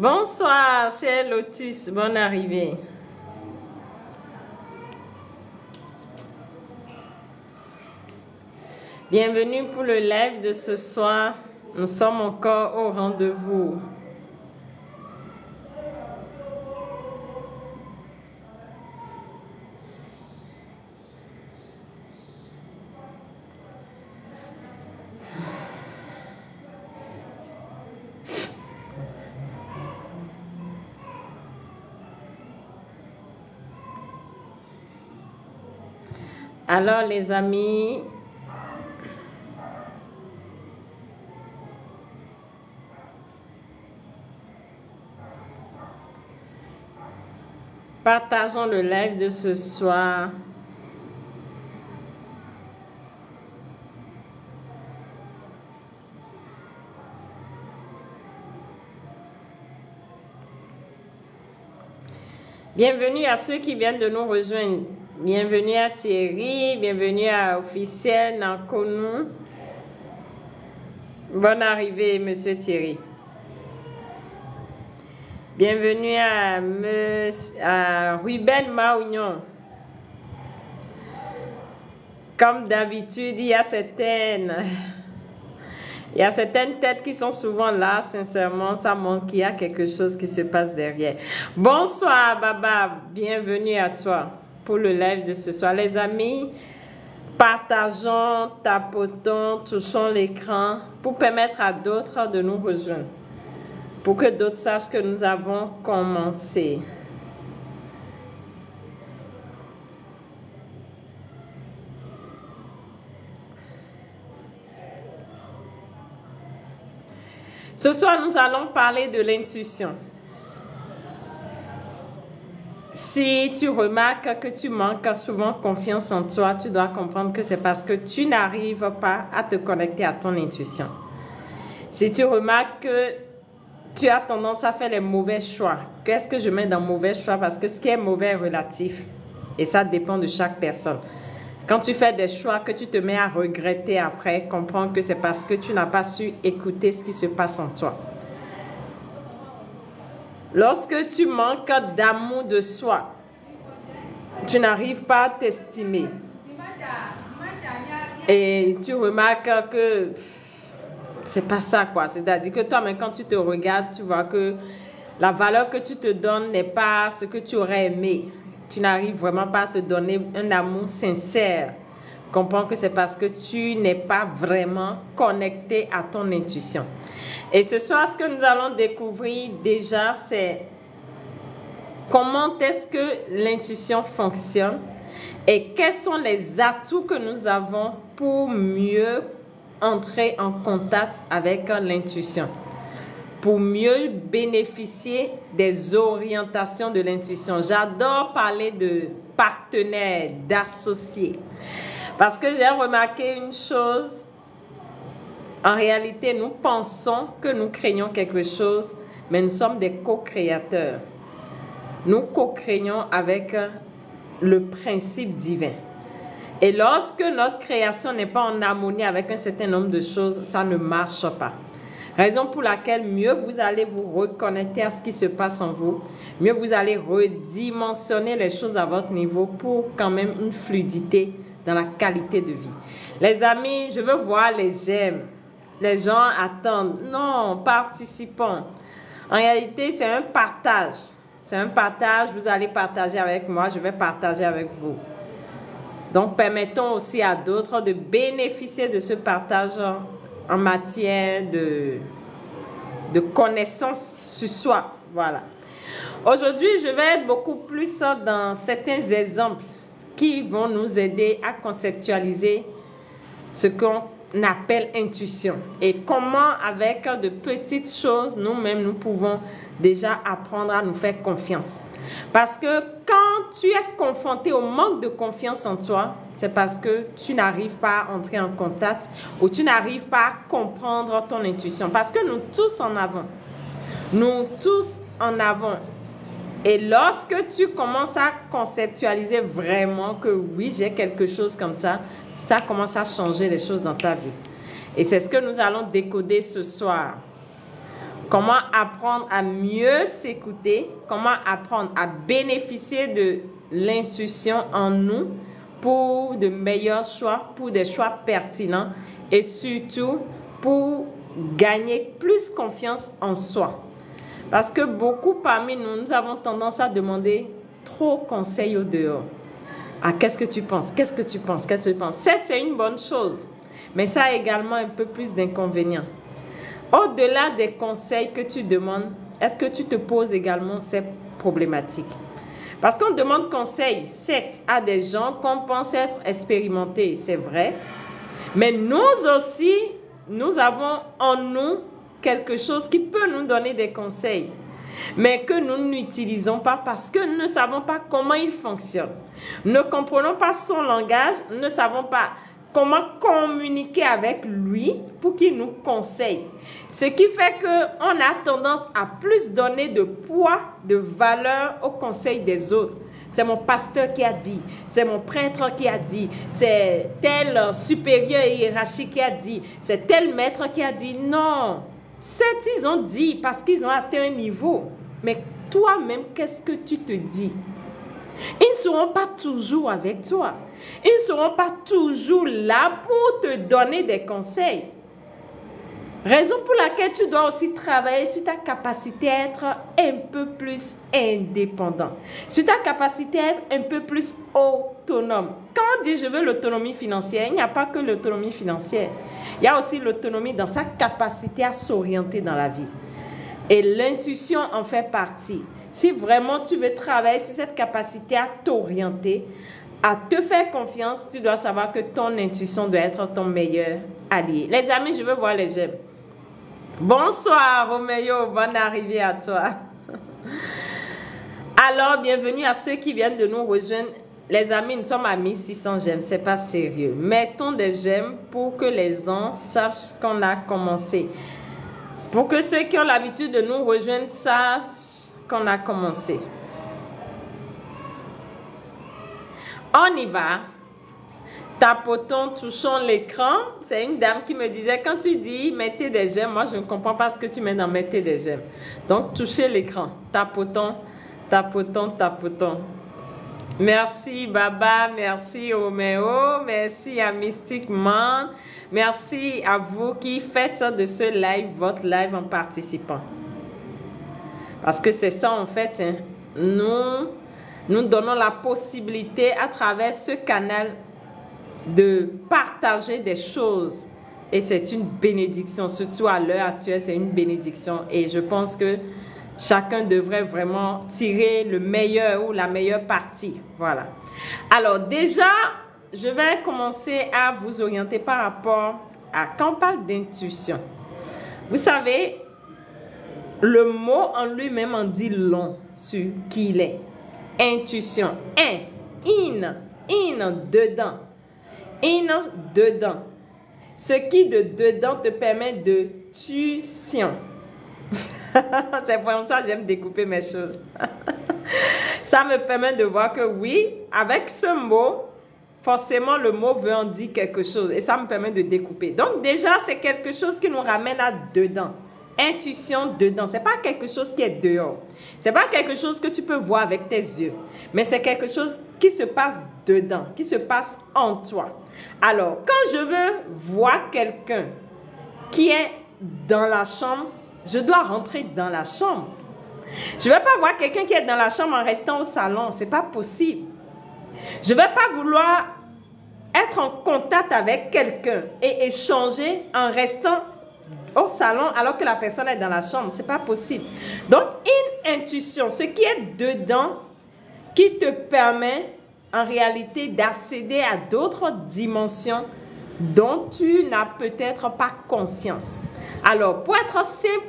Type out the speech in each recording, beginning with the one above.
Bonsoir, cher Lotus, bonne arrivée. Bienvenue pour le live de ce soir. Nous sommes encore au rendez-vous. Alors les amis, partageons le live de ce soir. Bienvenue à ceux qui viennent de nous rejoindre. Bienvenue à Thierry, bienvenue à Officiel Nankonou. Bonne arrivée, Monsieur Thierry. Bienvenue à Ruben Maougnon. Comme d'habitude, il y a certaines têtes qui sont souvent là. Sincèrement, ça montre qu'il y a quelque chose qui se passe derrière. Bonsoir, Baba. Bienvenue à toi pour le live de ce soir. Les amis, partageons, tapotons, touchons l'écran pour permettre à d'autres de nous rejoindre. Pour que d'autres sachent que nous avons commencé. Ce soir, nous allons parler de l'intuition. Si tu remarques que tu manques souvent confiance en toi, tu dois comprendre que c'est parce que tu n'arrives pas à te connecter à ton intuition. Si tu remarques que tu as tendance à faire les mauvais choix, qu'est-ce que je mets dans mauvais choix? Parce que ce qui est mauvais est relatif et ça dépend de chaque personne. Quand tu fais des choix que tu te mets à regretter après, comprends que c'est parce que tu n'as pas su écouter ce qui se passe en toi. Lorsque tu manques d'amour de soi, tu n'arrives pas à t'estimer. Et tu remarques que c'est pas ça, quoi. C'est-à-dire que toi, même quand tu te regardes, tu vois que la valeur que tu te donnes n'est pas ce que tu aurais aimé. Tu n'arrives vraiment pas à te donner un amour sincère. Comprends que c'est parce que tu n'es pas vraiment connecté à ton intuition. Et ce soir, ce que nous allons découvrir déjà, c'est comment est-ce que l'intuition fonctionne et quels sont les atouts que nous avons pour mieux entrer en contact avec l'intuition, pour mieux bénéficier des orientations de l'intuition. J'adore parler de partenaires, d'associés, parce que j'ai remarqué une chose. En réalité, nous pensons que nous créons quelque chose, mais nous sommes des co-créateurs. Nous co-créons avec le principe divin. Et lorsque notre création n'est pas en harmonie avec un certain nombre de choses, ça ne marche pas. Raison pour laquelle mieux vous allez vous reconnecter à ce qui se passe en vous, mieux vous allez redimensionner les choses à votre niveau pour quand même une fluidité dans la qualité de vie. Les amis, je veux voir les j'aime. Les gens attendent. Non, participons. En réalité, c'est un partage. C'est un partage. Vous allez partager avec moi. Je vais partager avec vous. Donc, permettons aussi à d'autres de bénéficier de ce partage en matière de connaissance sur soi. Voilà. Aujourd'hui, je vais être beaucoup plus dans certains exemples qui vont nous aider à conceptualiser ce qu'on appelle intuition et comment avec de petites choses nous-mêmes nous pouvons déjà apprendre à nous faire confiance. Parce que quand tu es confronté au manque de confiance en toi, c'est parce que tu n'arrives pas à entrer en contact ou tu n'arrives pas à comprendre ton intuition. Parce que nous tous en avons. Nous tous en avons. Et lorsque tu commences à conceptualiser vraiment que oui, j'ai quelque chose comme ça commence à changer les choses dans ta vie. Et c'est ce que nous allons décoder ce soir. Comment apprendre à mieux s'écouter, comment apprendre à bénéficier de l'intuition en nous pour de meilleurs choix, pour des choix pertinents et surtout pour gagner plus confiance en soi. Parce que beaucoup parmi nous, nous avons tendance à demander trop conseil au dehors. Ah, qu'est-ce que tu penses? Qu'est-ce que tu penses? Qu'est-ce que tu penses? Certes, c'est une bonne chose, mais ça a également un peu plus d'inconvénients. Au-delà des conseils que tu demandes, est-ce que tu te poses également ces problématiques? Parce qu'on demande conseil, certes, à des gens qu'on pense être expérimentés, c'est vrai. Mais nous aussi, nous avons en nous quelque chose qui peut nous donner des conseils, mais que nous n'utilisons pas parce que nous ne savons pas comment il fonctionne. Nous ne comprenons pas son langage, nous ne savons pas comment communiquer avec lui pour qu'il nous conseille. Ce qui fait qu'on a tendance à plus donner de poids, de valeur aux conseils des autres. C'est mon pasteur qui a dit, c'est mon prêtre qui a dit, c'est tel supérieur hiérarchique qui a dit, c'est tel maître qui a dit. Non, certes, ils ont dit parce qu'ils ont atteint un niveau. Mais toi-même, qu'est-ce que tu te dis? Ils ne seront pas toujours avec toi. Ils ne seront pas toujours là pour te donner des conseils. Raison pour laquelle tu dois aussi travailler sur ta capacité à être un peu plus indépendant. Sur ta capacité à être un peu plus autonome. Quand on dit je veux l'autonomie financière, il n'y a pas que l'autonomie financière. Il y a aussi l'autonomie dans sa capacité à s'orienter dans la vie. Et l'intuition en fait partie. Si vraiment tu veux travailler sur cette capacité à t'orienter, à te faire confiance, tu dois savoir que ton intuition doit être ton meilleur allié. Les amis, je veux voir les j'aime. Bonsoir Roméo, bonne arrivée à toi. Alors, bienvenue à ceux qui viennent de nous rejoindre. Les amis, nous sommes à 1600 j'aime, c'est pas sérieux. Mettons des j'aime pour que les gens sachent qu'on a commencé. Pour que ceux qui ont l'habitude de nous rejoindre savent qu'on a commencé. On y va. Tapotons, touchons l'écran. C'est une dame qui me disait, quand tu dis mettez des j'aime, moi je ne comprends pas ce que tu mets dans mettez des j'aime. Donc touchez l'écran. Tapotons, tapotons, tapotons. Merci Baba, merci Roméo, merci à Mystic Man, merci à vous qui faites de ce live, votre live en participant. Parce que c'est ça en fait, hein. Nous donnons la possibilité à travers ce canal de partager des choses. Et c'est une bénédiction, surtout à l'heure actuelle, c'est une bénédiction. Et je pense que chacun devrait vraiment tirer le meilleur ou la meilleure partie. Voilà. Alors déjà, je vais commencer à vous orienter par rapport à quand on parle d'intuition. Vous savez, le mot en lui-même en dit long sur qui il est. Intuition. Dedans. Dedans. Ce qui de dedans te permet de tuition. C'est pour ça que j'aime découper mes choses. Ça me permet de voir que oui, avec ce mot, forcément le mot veut en dire quelque chose. Et ça me permet de découper. Donc déjà, c'est quelque chose qui nous ramène à dedans. Intuition dedans. C'est pas quelque chose qui est dehors. C'est pas quelque chose que tu peux voir avec tes yeux. Mais c'est quelque chose qui se passe dedans, qui se passe en toi. Alors, quand je veux voir quelqu'un qui est dans la chambre, je dois rentrer dans la chambre. Je ne vais pas voir quelqu'un qui est dans la chambre en restant au salon. Ce n'est pas possible. Je ne vais pas vouloir être en contact avec quelqu'un et échanger en restant au salon alors que la personne est dans la chambre. Ce n'est pas possible. Donc, une intuition, ce qui est dedans, qui te permet en réalité d'accéder à d'autres dimensions dont tu n'as peut-être pas conscience. Alors, pour être simple,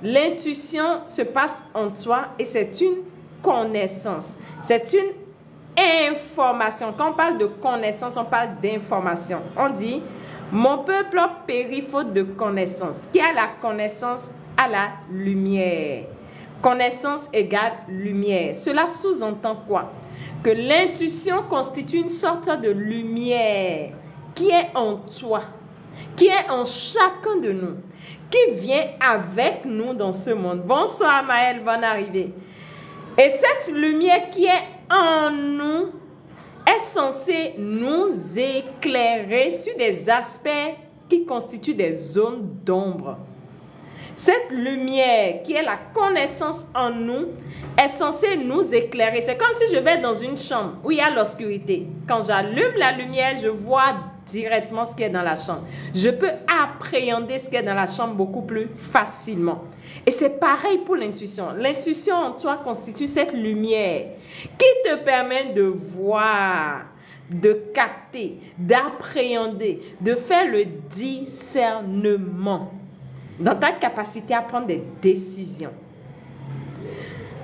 l'intuition se passe en toi et c'est une connaissance. C'est une information. Quand on parle de connaissance, on parle d'information. On dit, mon peuple périt faute de connaissance. Qui a la connaissance a la lumière. Connaissance égale lumière. Cela sous-entend quoi? Que l'intuition constitue une sorte de lumière qui est en toi. qui est en chacun de nous, qui vient avec nous dans ce monde. Bonsoir Maëlle, bonne arrivée. Et cette lumière qui est en nous est censée nous éclairer sur des aspects qui constituent des zones d'ombre. Cette lumière qui est la connaissance en nous est censée nous éclairer. C'est comme si je vais dans une chambre où il y a l'obscurité. Quand j'allume la lumière, je vois directement ce qui est dans la chambre. Je peux appréhender ce qui est dans la chambre beaucoup plus facilement. Et c'est pareil pour l'intuition. L'intuition en toi constitue cette lumière qui te permet de voir, de capter, d'appréhender, de faire le discernement dans ta capacité à prendre des décisions.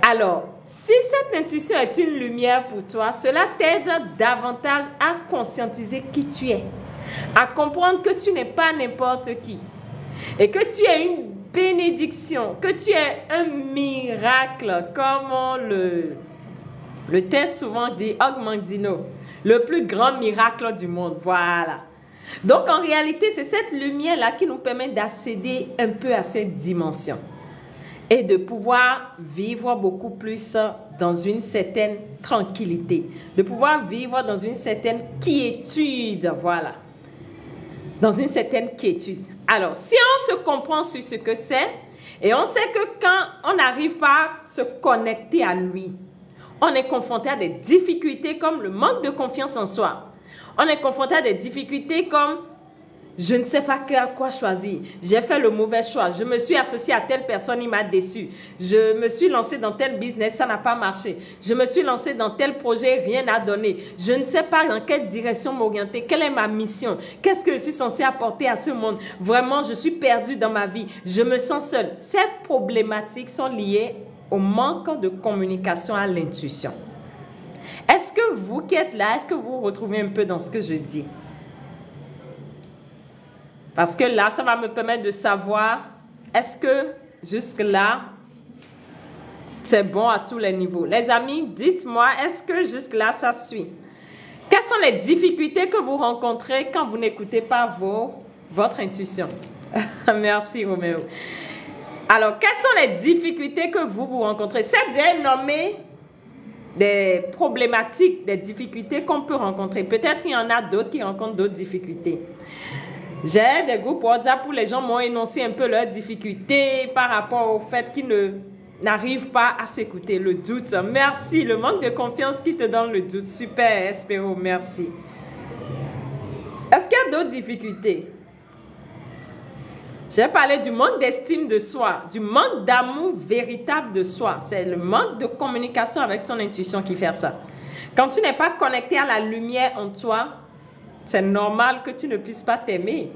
Alors, si cette intuition est une lumière pour toi, cela t'aide davantage à conscientiser qui tu es, à comprendre que tu n'es pas n'importe qui et que tu es une bénédiction, que tu es un miracle, comme on le texte souvent dit, Ogmandino, le plus grand miracle du monde. Voilà. Donc, en réalité, c'est cette lumière-là qui nous permet d'accéder un peu à cette dimension et de pouvoir vivre beaucoup plus dans une certaine tranquillité, de pouvoir vivre dans une certaine quiétude, voilà, dans une certaine quiétude. Alors, si on se comprend sur ce que c'est, et on sait que quand on n'arrive pas à se connecter à lui, on est confronté à des difficultés comme le manque de confiance en soi. On est confronté à des difficultés comme je ne sais pas à quoi choisir. J'ai fait le mauvais choix. Je me suis associé à telle personne, il m'a déçu. Je me suis lancé dans tel business, ça n'a pas marché. Je me suis lancé dans tel projet, rien n'a donné. Je ne sais pas dans quelle direction m'orienter. Quelle est ma mission? Qu'est-ce que je suis censé apporter à ce monde? Vraiment, je suis perdue dans ma vie. Je me sens seule. Ces problématiques sont liées au manque de communication à l'intuition. Est-ce que vous qui êtes là, est-ce que vous vous retrouvez un peu dans ce que je dis? Parce que là, ça va me permettre de savoir, est-ce que jusque-là, c'est bon à tous les niveaux? Les amis, dites-moi, est-ce que jusque-là, ça suit? Quelles sont les difficultés que vous rencontrez quand vous n'écoutez pas votre intuition? Merci, Roméo. Alors, quelles sont les difficultés que vous rencontrez? C'est déjà nommé des problématiques, des difficultés qu'on peut rencontrer. Peut-être qu'il y en a d'autres qui rencontrent d'autres difficultés. J'ai des groupes WhatsApp où les gens m'ont énoncé un peu leurs difficultés par rapport au fait qu'ils n'arrivent pas à s'écouter, le doute. Merci, le manque de confiance qui te donne le doute. Super, Espéro, merci. Est-ce qu'il y a d'autres difficultés? J'ai parlé du manque d'estime de soi, du manque d'amour véritable de soi. C'est le manque de communication avec son intuition qui fait ça. Quand tu n'es pas connecté à la lumière en toi, c'est normal que tu ne puisses pas t'aimer.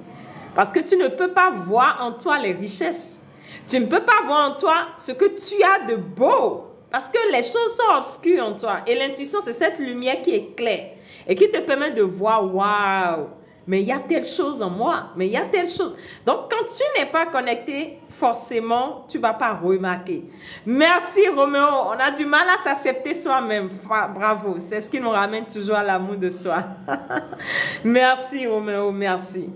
Parce que tu ne peux pas voir en toi les richesses. Tu ne peux pas voir en toi ce que tu as de beau. Parce que les choses sont obscures en toi. Et l'intuition, c'est cette lumière qui éclaire et qui te permet de voir, waouh, mais il y a telle chose en moi, mais il y a telle chose. Donc, quand tu n'es pas connecté, forcément, tu ne vas pas remarquer. Merci, Roméo. On a du mal à s'accepter soi-même. Bravo. C'est ce qui nous ramène toujours à l'amour de soi. Merci, Roméo. Merci.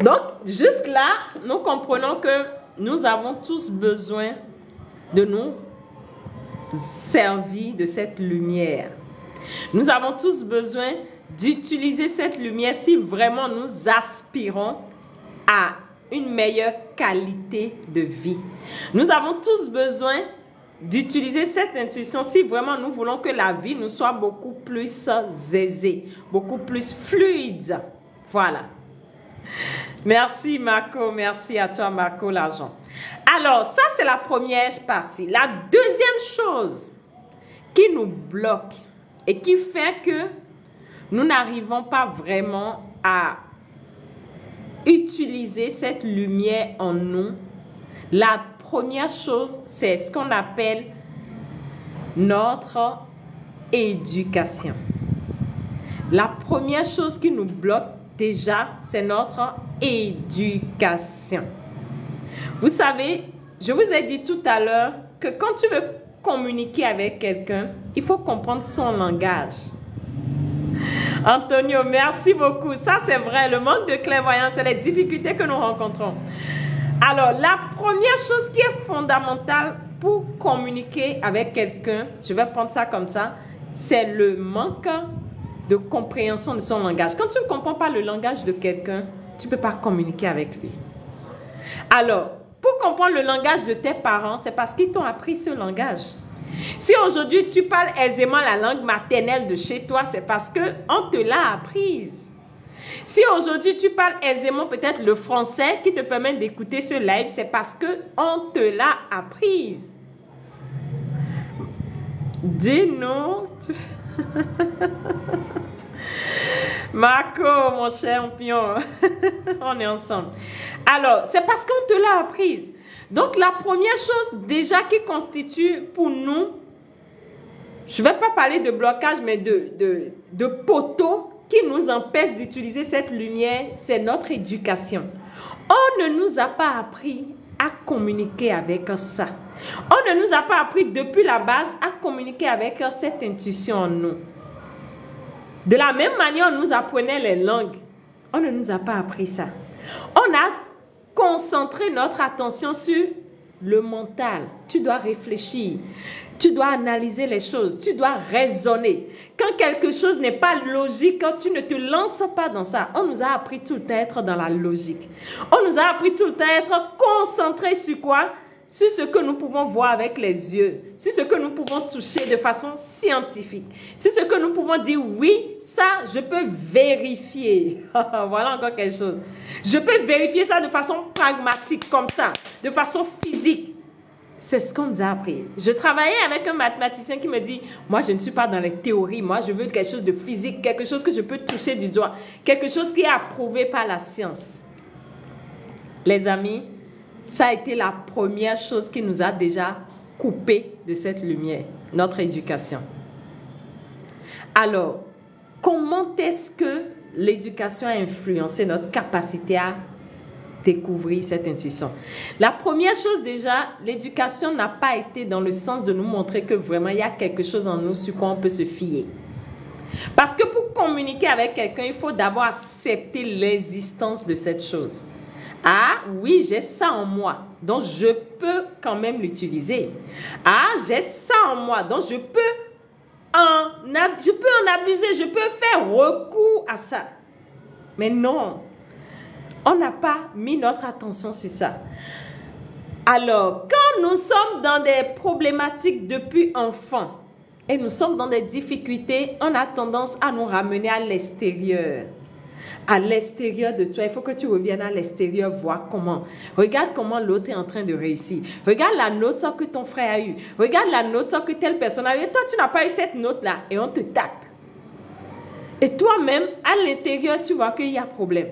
Donc, jusque-là, nous comprenons que nous avons tous besoin de nous servir de cette lumière. Nous avons tous besoin d'utiliser cette lumière si vraiment nous aspirons à une meilleure qualité de vie. Nous avons tous besoin d'utiliser cette intuition si vraiment nous voulons que la vie nous soit beaucoup plus aisée, beaucoup plus fluide. Voilà. Merci Marco, merci à toi Marco L'argent. Alors, ça c'est la première partie. La deuxième chose qui nous bloque et qui fait que nous n'arrivons pas vraiment à utiliser cette lumière en nous, la première chose, c'est ce qu'on appelle notre éducation. La première chose qui nous bloque déjà, c'est notre éducation. Vous savez, je vous ai dit tout à l'heure que quand tu veux communiquer avec quelqu'un, il faut comprendre son langage. Antonio, merci beaucoup. Ça, c'est vrai. Le manque de clairvoyance, c'est les difficultés que nous rencontrons. Alors, la première chose qui est fondamentale pour communiquer avec quelqu'un, je vais prendre ça comme ça, c'est le manque de compréhension de son langage. Quand tu ne comprends pas le langage de quelqu'un, tu ne peux pas communiquer avec lui. Alors, pour comprendre le langage de tes parents, c'est parce qu'ils t'ont appris ce langage. Si aujourd'hui tu parles aisément la langue maternelle de chez toi, c'est parce qu'on te l'a apprise. Si aujourd'hui tu parles aisément peut-être le français qui te permet d'écouter ce live, c'est parce qu'on te l'a apprise. Dis-nous. Marco, mon cher champion, on est ensemble. Alors, c'est parce qu'on te l'a apprise. Donc, la première chose déjà qui constitue pour nous, je ne vais pas parler de blocage, mais de poteaux qui nous empêchent d'utiliser cette lumière, c'est notre éducation. On ne nous a pas appris à communiquer avec ça. On ne nous a pas appris depuis la base à communiquer avec cette intuition en nous. De la même manière, on nous apprenait les langues. On ne nous a pas appris ça. On a concentré notre attention sur le mental. Tu dois réfléchir. Tu dois analyser les choses. Tu dois raisonner. Quand quelque chose n'est pas logique, quand tu ne te lances pas dans ça, on nous a appris tout le temps à être dans la logique. On nous a appris tout le temps à être concentré sur quoi? Sur ce que nous pouvons voir avec les yeux, sur ce que nous pouvons toucher de façon scientifique, sur ce que nous pouvons dire, oui, ça, je peux vérifier. Voilà encore quelque chose. Je peux vérifier ça de façon pragmatique, comme ça, de façon physique. C'est ce qu'on nous a appris. Je travaillais avec un mathématicien qui me dit, moi, je ne suis pas dans les théories, moi, je veux quelque chose de physique, quelque chose que je peux toucher du doigt, quelque chose qui est approuvé par la science. Les amis, ça a été la première chose qui nous a déjà coupé de cette lumière, notre éducation. Alors, comment est-ce que l'éducation a influencé notre capacité à découvrir cette intuition? La première chose déjà, l'éducation n'a pas été dans le sens de nous montrer que vraiment il y a quelque chose en nous sur quoi on peut se fier. Parce que pour communiquer avec quelqu'un, il faut d'abord accepter l'existence de cette chose. Ah oui, j'ai ça en moi, donc je peux quand même l'utiliser. Ah, j'ai ça en moi, donc je peux en abuser, je peux faire recours à ça. Mais non, on n'a pas mis notre attention sur ça. Alors, quand nous sommes dans des problématiques depuis enfant et nous sommes dans des difficultés, on a tendance à nous ramener à l'extérieur. À l'extérieur de toi, il faut que tu reviennes à l'extérieur, voir comment. Regarde comment l'autre est en train de réussir. Regarde la note que ton frère a eue. Regarde la note que telle personne a eue. Et toi, tu n'as pas eu cette note-là. Et on te tape. Et toi-même, à l'intérieur, tu vois qu'il y a problème.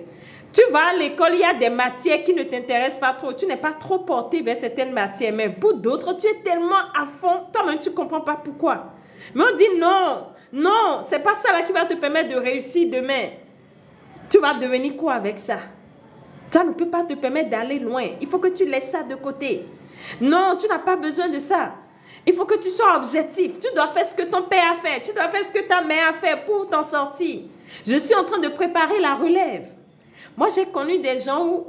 Tu vas à l'école, il y a des matières qui ne t'intéressent pas trop. Tu n'es pas trop porté vers certaines matières. Mais pour d'autres, tu es tellement à fond. Toi-même, tu ne comprends pas pourquoi. Mais on dit non. Non, ce n'est pas ça là qui va te permettre de réussir demain. Tu vas devenir quoi avec ça? Ça ne peut pas te permettre d'aller loin. Il faut que tu laisses ça de côté. Non, tu n'as pas besoin de ça. Il faut que tu sois objectif. Tu dois faire ce que ton père a fait. Tu dois faire ce que ta mère a fait pour t'en sortir. Je suis en train de préparer la relève. Moi, j'ai connu des gens où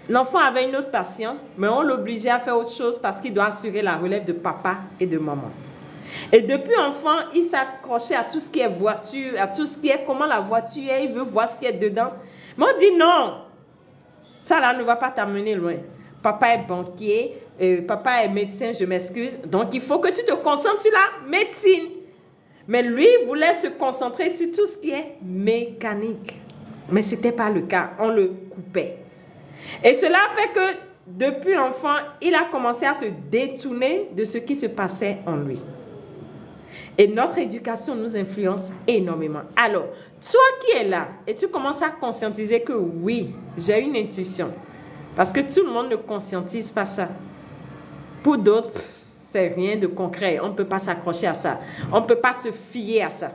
l'enfant avait une autre passion, mais on l'obligeait à faire autre chose parce qu'il doit assurer la relève de papa et de maman. Et depuis enfant, il s'accrochait à tout ce qui est voiture, à tout ce qui est comment la voiture est, il veut voir ce qu'il y a dedans. Mais on dit non, ça là ne va pas t'amener loin. Papa est banquier, papa est médecin, je m'excuse. Donc il faut que tu te concentres sur la médecine. Mais lui voulait se concentrer sur tout ce qui est mécanique. Mais ce n'était pas le cas, on le coupait. Et cela fait que depuis enfant, il a commencé à se détourner de ce qui se passait en lui. Et notre éducation nous influence énormément. Alors, toi qui es là et tu commences à conscientiser que oui, j'ai une intuition. Parce que tout le monde ne conscientise pas ça. Pour d'autres, c'est rien de concret. On ne peut pas s'accrocher à ça. On ne peut pas se fier à ça.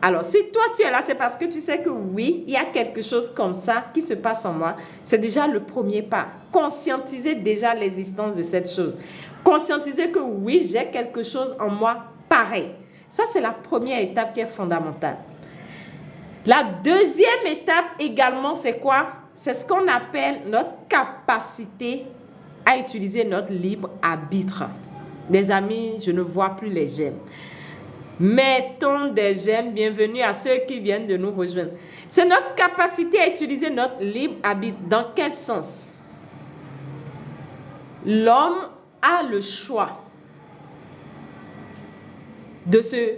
Alors, si toi tu es là, c'est parce que tu sais que oui, il y a quelque chose comme ça qui se passe en moi. C'est déjà le premier pas. Conscientiser déjà l'existence de cette chose. Conscientiser que oui, j'ai quelque chose en moi pareil. Ça, c'est la première étape qui est fondamentale. La deuxième étape également, c'est quoi? C'est ce qu'on appelle notre capacité à utiliser notre libre arbitre. Les amis, je ne vois plus les j'aime. Mettons des j'aime. Bienvenue à ceux qui viennent de nous rejoindre. C'est notre capacité à utiliser notre libre arbitre. Dans quel sens? L'homme a le choix de se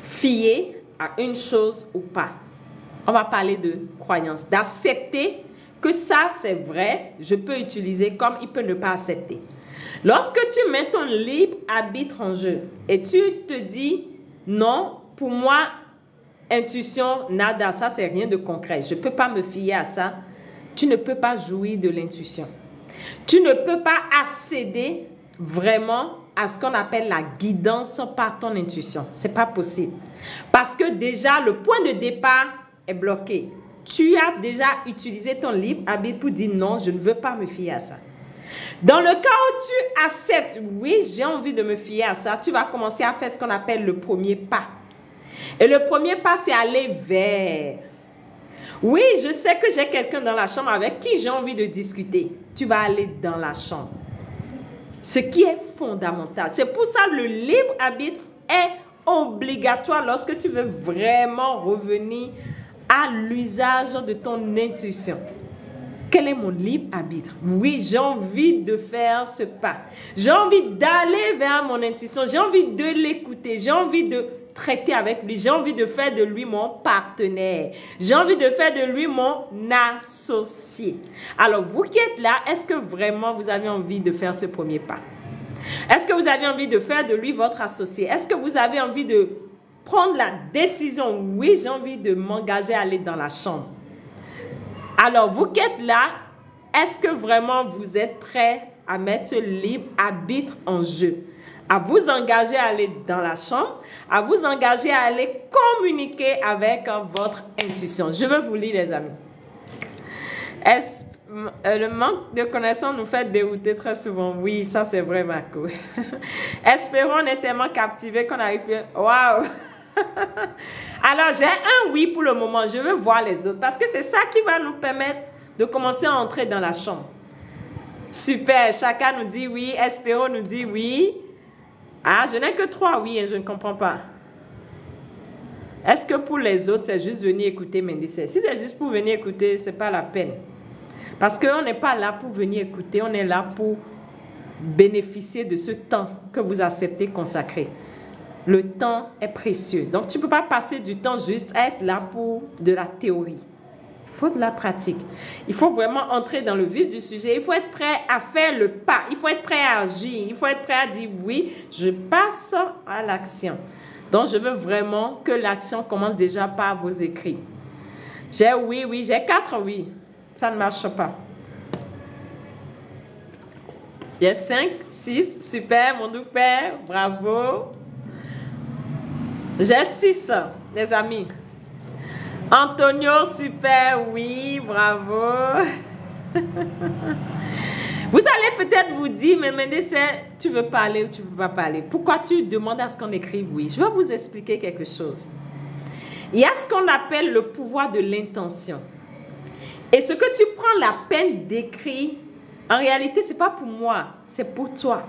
fier à une chose ou pas. On va parler de croyance, d'accepter que ça c'est vrai, je peux utiliser comme il peut ne pas accepter. Lorsque tu mets ton libre arbitre en jeu et tu te dis non, pour moi, intuition, nada, ça c'est rien de concret, je ne peux pas me fier à ça, tu ne peux pas jouir de l'intuition. Tu ne peux pas accéder vraiment à ce qu'on appelle la guidance par ton intuition. Ce n'est pas possible. Parce que déjà, le point de départ est bloqué. Tu as déjà utilisé ton libre arbitre pour dire non, je ne veux pas me fier à ça. Dans le cas où tu acceptes, oui, j'ai envie de me fier à ça, tu vas commencer à faire ce qu'on appelle le premier pas. Et le premier pas, c'est aller vers. Oui, je sais que j'ai quelqu'un dans la chambre avec qui j'ai envie de discuter. Tu vas aller dans la chambre. Ce qui est fondamental. C'est pour ça que le libre arbitre est obligatoire lorsque tu veux vraiment revenir à l'usage de ton intuition. Quel est mon libre arbitre? Oui, j'ai envie de faire ce pas. J'ai envie d'aller vers mon intuition. J'ai envie de l'écouter. J'ai envie de traiter avec lui. J'ai envie de faire de lui mon partenaire. J'ai envie de faire de lui mon associé. Alors, vous qui êtes là, est-ce que vraiment vous avez envie de faire ce premier pas? Est-ce que vous avez envie de faire de lui votre associé? Est-ce que vous avez envie de prendre la décision? Oui, j'ai envie de m'engager à aller dans la chambre. Alors, vous qui êtes là, est-ce que vraiment vous êtes prêts à mettre ce libre arbitre en jeu? À vous engager à aller dans la chambre, à vous engager à aller communiquer avec votre intuition. Je veux vous lire, les amis. Le manque de connaissances nous fait dérouter très souvent. Oui, ça c'est vrai, Marco. Espérons, on est tellement captivés qu'on arrive plus. Waouh! Alors, j'ai un oui pour le moment. Je veux voir les autres parce que c'est ça qui va nous permettre de commencer à entrer dans la chambre. Super, chacun nous dit oui. Espérons nous dit oui. Ah, je n'ai que 3 oui et je ne comprends pas. Est-ce que pour les autres, c'est juste venir écouter Mendice? Si c'est juste pour venir écouter, ce n'est pas la peine. Parce qu'on n'est pas là pour venir écouter, on est là pour bénéficier de ce temps que vous acceptez consacrer. Le temps est précieux. Donc, tu ne peux pas passer du temps juste à être là pour de la théorie. Il faut de la pratique. Il faut vraiment entrer dans le vif du sujet. Il faut être prêt à faire le pas. Il faut être prêt à agir. Il faut être prêt à dire oui, je passe à l'action. Donc, je veux vraiment que l'action commence déjà par vos écrits. J'ai oui, j'ai 4 oui. Ça ne marche pas. J'ai 5, 6, super, mon doux père, bravo. J'ai 6, les amis. Antonio, super, oui, bravo. Vous allez peut-être vous dire, mais Mendice, tu veux parler ou tu ne veux pas parler? Pourquoi tu demandes à ce qu'on écrive oui? Je vais vous expliquer quelque chose. Il y a ce qu'on appelle le pouvoir de l'intention. Et ce que tu prends la peine d'écrire, en réalité, ce n'est pas pour moi, c'est pour toi.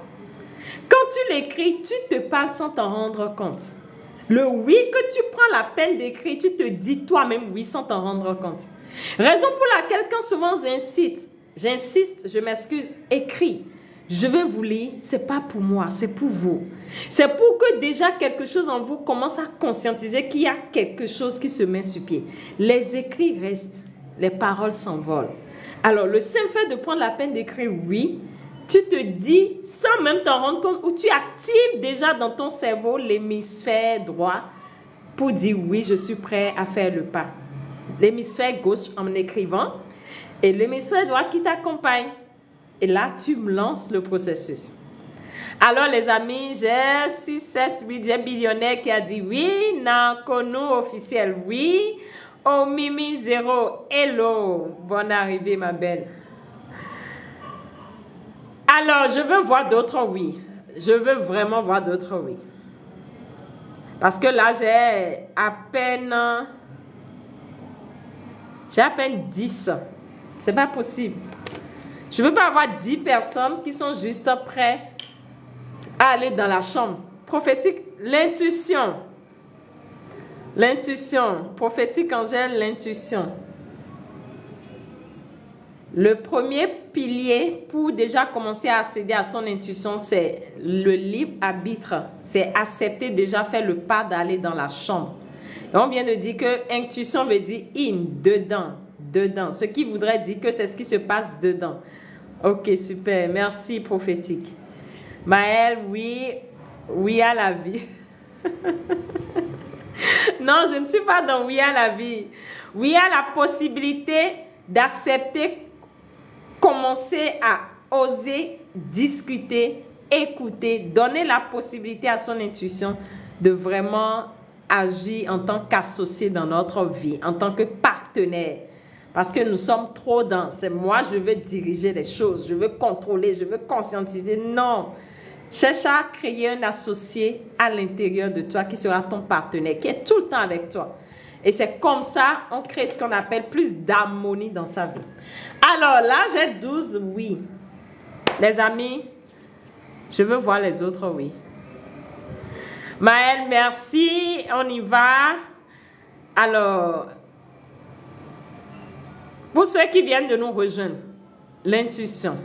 Quand tu l'écris, tu te parles sans t'en rendre compte. Le oui que tu prends la peine d'écrire, tu te dis toi-même oui sans t'en rendre compte. Raison pour laquelle quand souvent j'insiste, je m'excuse, écris. Je vais vous lire, ce n'est pas pour moi, c'est pour vous. C'est pour que déjà quelque chose en vous commence à conscientiser qu'il y a quelque chose qui se met sur pied. Les écrits restent, les paroles s'envolent. Alors, le simple fait de prendre la peine d'écrire oui, tu te dis, sans même t'en rendre compte, ou tu actives déjà dans ton cerveau l'hémisphère droit pour dire oui, je suis prêt à faire le pas. L'hémisphère gauche en écrivant et l'hémisphère droit qui t'accompagne. Et là, tu me lances le processus. Alors, les amis, j'ai 6, 7, 8, j'ai Billionnaire qui a dit oui, Nankono officiel, oui. Oh, Mimi 0, hello, bonne arrivée, ma belle. Alors, je veux voir d'autres oui. Je veux vraiment voir d'autres oui. Parce que là, j'ai à peine J'ai à peine 10. C'est pas possible. Je ne veux pas avoir 10 personnes qui sont juste prêtes à aller dans la chambre. Prophétique, l'intuition. L'intuition. Prophétique, Angèle, l'intuition. Le premier pilier pour déjà commencer à accéder à son intuition, c'est le libre arbitre. C'est accepter déjà faire le pas d'aller dans la chambre. Et on vient de dire que intuition veut dire in, dedans, dedans. Ce qui voudrait dire que c'est ce qui se passe dedans. Ok, super. Merci, prophétique. Maëlle, oui, oui à la vie. Non, je ne suis pas dans oui à la vie. Oui à la possibilité d'accepter, commencer à oser discuter, écouter, donner la possibilité à son intuition de vraiment agir en tant qu'associé dans notre vie, en tant que partenaire. Parce que nous sommes trop dans, c'est moi, je veux diriger les choses, je veux contrôler, je veux conscientiser. Non, cherche à créer un associé à l'intérieur de toi qui sera ton partenaire, qui est tout le temps avec toi. Et c'est comme ça, on crée ce qu'on appelle plus d'harmonie dans sa vie. Alors là, j'ai 12 oui. Les amis, je veux voir les autres oui. Maëlle, merci. On y va. Alors, pour ceux qui viennent de nous rejoindre, l'intuition.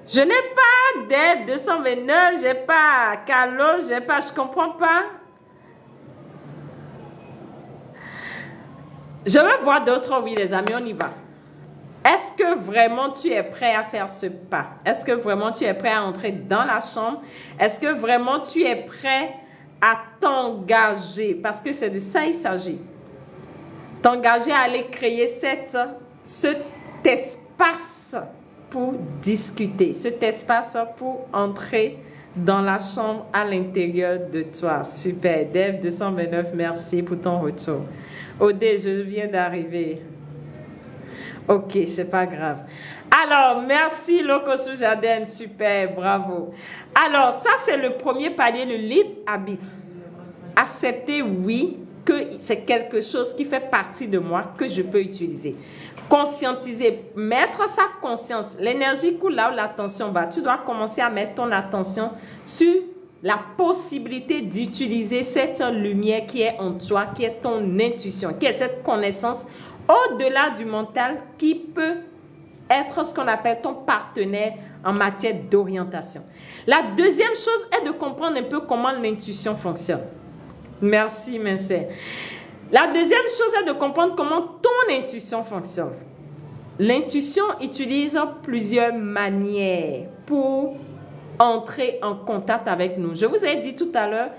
Je n'ai pas d'aide 229, je n'ai pas Carlo, je n'ai pas, je ne comprends pas. Je veux voir d'autres oui, les amis, on y va. Est-ce que vraiment tu es prêt à faire ce pas? Est-ce que vraiment tu es prêt à entrer dans la chambre? Est-ce que vraiment tu es prêt à t'engager? Parce que c'est de ça il s'agit. T'engager à aller créer cet espace pour discuter, cet espace pour entrer dans la chambre à l'intérieur de toi. Super. Dev 229, merci pour ton retour. Odé, je viens d'arriver. Ok, c'est pas grave. Alors, merci Lokosu Jaden, super, bravo. Alors, ça c'est le premier palier, le libre arbitre. Accepter, oui, que c'est quelque chose qui fait partie de moi, que je peux utiliser. Conscientiser, mettre sa conscience. L'énergie coule là où l'attention va. Tu dois commencer à mettre ton attention sur la possibilité d'utiliser cette lumière qui est en toi, qui est ton intuition, qui est cette connaissance au-delà du mental qui peut être ce qu'on appelle ton partenaire en matière d'orientation. La deuxième chose est de comprendre un peu comment l'intuition fonctionne. Merci, Mincé. La deuxième chose est de comprendre comment ton intuition fonctionne. L'intuition utilise plusieurs manières pour entrer en contact avec nous. Je vous ai dit tout à l'heure,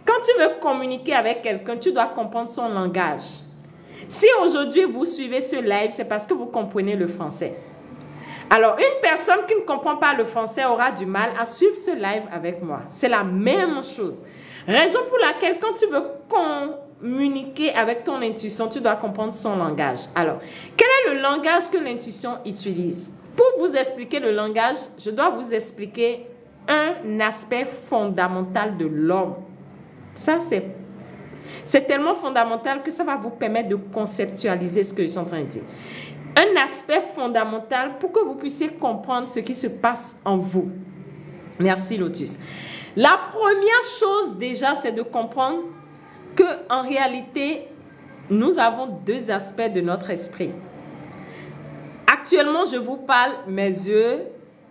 quand tu veux communiquer avec quelqu'un, tu dois comprendre son langage. Si aujourd'hui vous suivez ce live, c'est parce que vous comprenez le français. Alors, une personne qui ne comprend pas le français aura du mal à suivre ce live avec moi. C'est la même chose. Raison pour laquelle, quand tu veux communiquer avec ton intuition, tu dois comprendre son langage. Alors, quel est le langage que l'intuition utilise? Pour vous expliquer le langage, je dois vous expliquer un aspect fondamental de l'homme. Ça, c'est tellement fondamental que ça va vous permettre de conceptualiser ce que je suis en train de dire. Un aspect fondamental pour que vous puissiez comprendre ce qui se passe en vous. Merci, Lotus. La première chose déjà, c'est de comprendre qu'en réalité, nous avons deux aspects de notre esprit. Actuellement, je vous parle, mes yeux,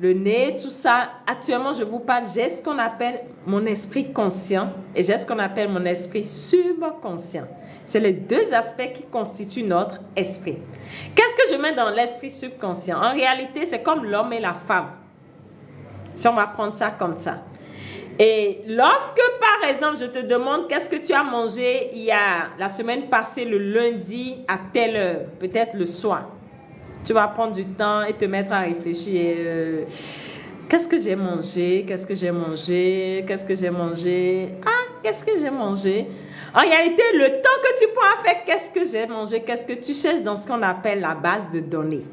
le nez, tout ça. Actuellement, je vous parle, j'ai ce qu'on appelle mon esprit conscient et j'ai ce qu'on appelle mon esprit subconscient. C'est les deux aspects qui constituent notre esprit. Qu'est-ce que je mets dans l'esprit subconscient? En réalité, c'est comme l'homme et la femme. Si on va prendre ça comme ça. Et lorsque, par exemple, je te demande qu'est-ce que tu as mangé la semaine passée, le lundi, à telle heure, peut-être le soir, tu vas prendre du temps et te mettre à réfléchir. Qu'est-ce que j'ai mangé? Qu'est-ce que j'ai mangé? Qu'est-ce que j'ai mangé? Ah, qu'est-ce que j'ai mangé? En réalité, le temps que tu prends à faire qu'est-ce que j'ai mangé, qu'est-ce que tu cherches dans ce qu'on appelle la base de données.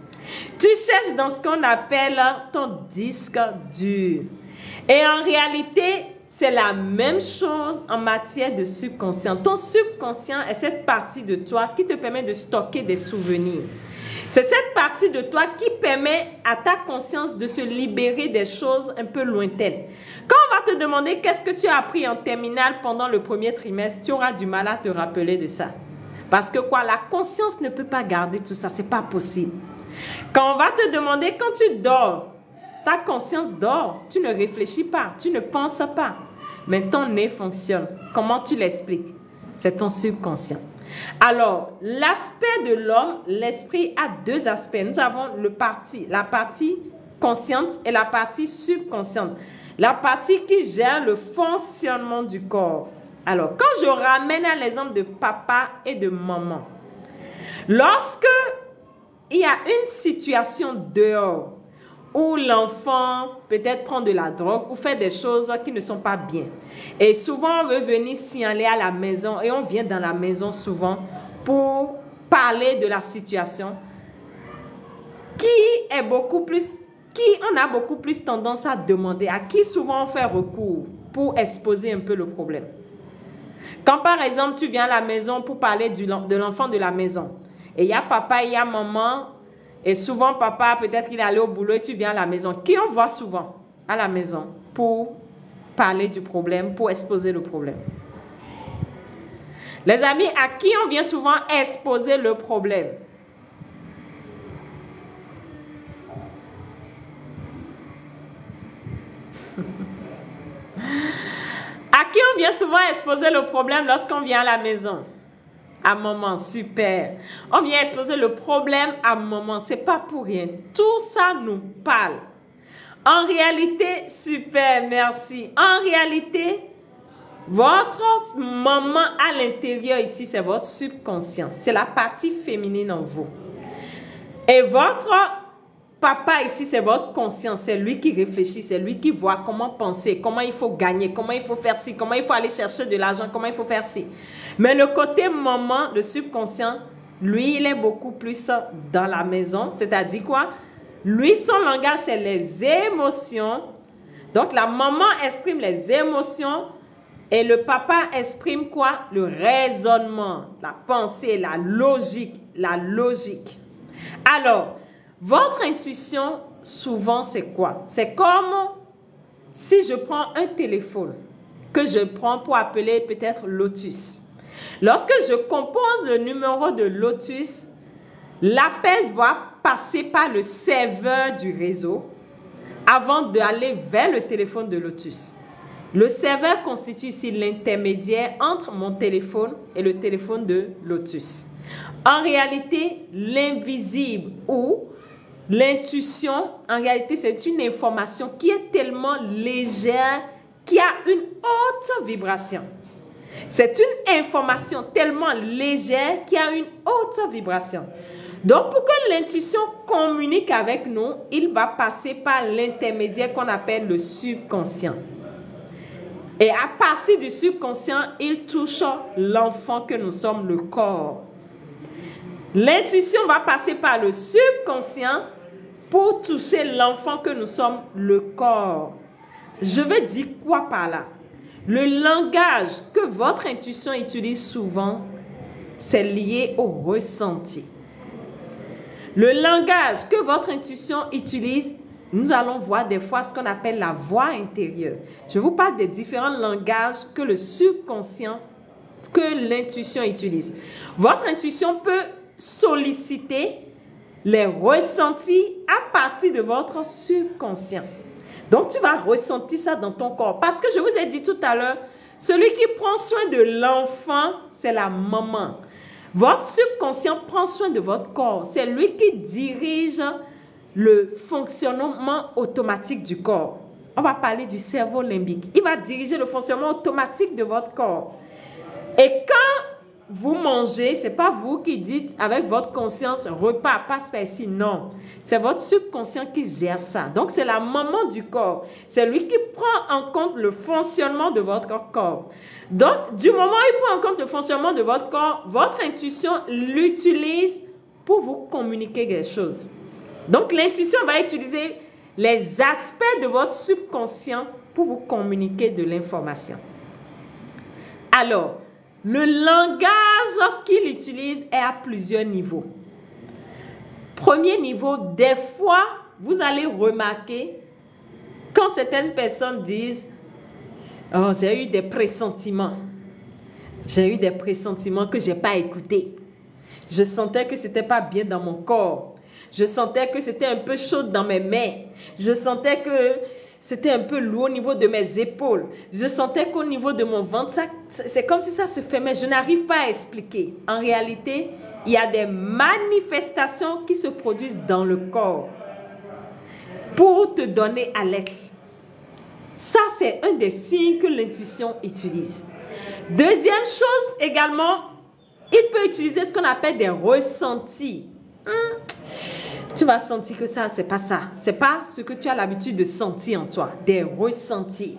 Tu cherches dans ce qu'on appelle ton disque dur. Et en réalité, c'est la même chose en matière de subconscient. Ton subconscient est cette partie de toi qui te permet de stocker des souvenirs. C'est cette partie de toi qui permet à ta conscience de se libérer des choses un peu lointaines. Quand on va te demander qu'est-ce que tu as appris en terminale pendant le premier trimestre, tu auras du mal à te rappeler de ça. Parce que quoi, la conscience ne peut pas garder tout ça, c'est pas possible. Quand on va te demander quand tu dors, ta conscience dort, tu ne réfléchis pas, tu ne penses pas. Mais ton nez fonctionne. Comment tu l'expliques? C'est ton subconscient. Alors, l'aspect de l'homme, l'esprit a deux aspects. Nous avons la partie consciente et la partie subconsciente. La partie qui gère le fonctionnement du corps. Alors, quand je ramène à l'exemple de papa et de maman, lorsque il y a une situation dehors où l'enfant peut-être prend de la drogue ou fait des choses qui ne sont pas bien. Et souvent, on veut venir signaler à la maison et on vient dans la maison souvent pour parler de la situation qui on a beaucoup plus tendance à demander, à qui souvent on fait recours pour exposer un peu le problème. Quand par exemple, tu viens à la maison pour parler de l'enfant de la maison et il y a papa, il y a maman. Et souvent, papa, peut-être qu'il est allé au boulot et tu viens à la maison. Qui on voit souvent à la maison pour parler du problème, pour exposer le problème? Les amis, à qui on vient souvent exposer le problème? À qui on vient souvent exposer le problème lorsqu'on vient à la maison? À maman, super. On vient exposer le problème à maman. C'est pas pour rien. Tout ça nous parle. En réalité, super, merci. En réalité, votre maman à l'intérieur ici, c'est votre subconscient. C'est la partie féminine en vous. Et votre papa ici, c'est votre conscience. C'est lui qui réfléchit, c'est lui qui voit comment penser, comment il faut gagner, comment il faut faire ci, comment il faut aller chercher de l'argent, comment il faut faire ci. Mais le côté maman, le subconscient, lui, il est beaucoup plus dans la maison. C'est-à-dire quoi? Lui, son langage, c'est les émotions. Donc, la maman exprime les émotions et le papa exprime quoi? Le raisonnement, la pensée, la logique, la logique. Alors, votre intuition, souvent, c'est quoi? C'est comme si je prends un téléphone que je prends pour appeler peut-être Lotus. Lorsque je compose le numéro de Lotus, l'appel doit passer par le serveur du réseau avant d'aller vers le téléphone de Lotus. Le serveur constitue ici l'intermédiaire entre mon téléphone et le téléphone de Lotus. En réalité, l'invisible ou l'intuition, en réalité, c'est une information qui est tellement légère, qui a une haute vibration. C'est une information tellement légère qui a une haute vibration. Donc, pour que l'intuition communique avec nous, il va passer par l'intermédiaire qu'on appelle le subconscient. Et à partir du subconscient, il touche l'enfant que nous sommes, le corps. L'intuition va passer par le subconscient pour toucher l'enfant que nous sommes, le corps. Je veux dire quoi par là? Le langage que votre intuition utilise souvent, c'est lié au ressenti. Le langage que votre intuition utilise, nous allons voir des fois ce qu'on appelle la voix intérieure. Je vous parle des différents langages que le subconscient, que l'intuition utilise. Votre intuition peut solliciter les ressentis à partir de votre subconscient. Donc, tu vas ressentir ça dans ton corps. Parce que je vous ai dit tout à l'heure, celui qui prend soin de l'enfant, c'est la maman. Votre subconscient prend soin de votre corps. C'est lui qui dirige le fonctionnement automatique du corps. On va parler du cerveau limbique. Il va diriger le fonctionnement automatique de votre corps. Et quand vous mangez, ce n'est pas vous qui dites avec votre conscience, repas, passe par ici. Non, c'est votre subconscient qui gère ça. Donc, c'est la maman du corps. C'est lui qui prend en compte le fonctionnement de votre corps. Donc, du moment où il prend en compte le fonctionnement de votre corps, votre intuition l'utilise pour vous communiquer quelque chose. Donc, l'intuition va utiliser les aspects de votre subconscient pour vous communiquer de l'information. Alors, le langage qu'il utilise est à plusieurs niveaux. Premier niveau, des fois, vous allez remarquer quand certaines personnes disent « Oh, j'ai eu des pressentiments. J'ai eu des pressentiments que je n'ai pas écoutés. Je sentais que ce n'était pas bien dans mon corps. Je sentais que c'était un peu chaud dans mes mains. Je sentais que c'était un peu lourd au niveau de mes épaules. Je sentais qu'au niveau de mon ventre, c'est comme si ça se fermait. Je n'arrive pas à expliquer. En réalité, il y a des manifestations qui se produisent dans le corps pour te donner alerte. Ça, c'est un des signes que l'intuition utilise. Deuxième chose également, il peut utiliser ce qu'on appelle des ressentis. Tu vas sentir que ça, c'est pas ça. C'est pas ce que tu as l'habitude de sentir en toi. Des ressentis.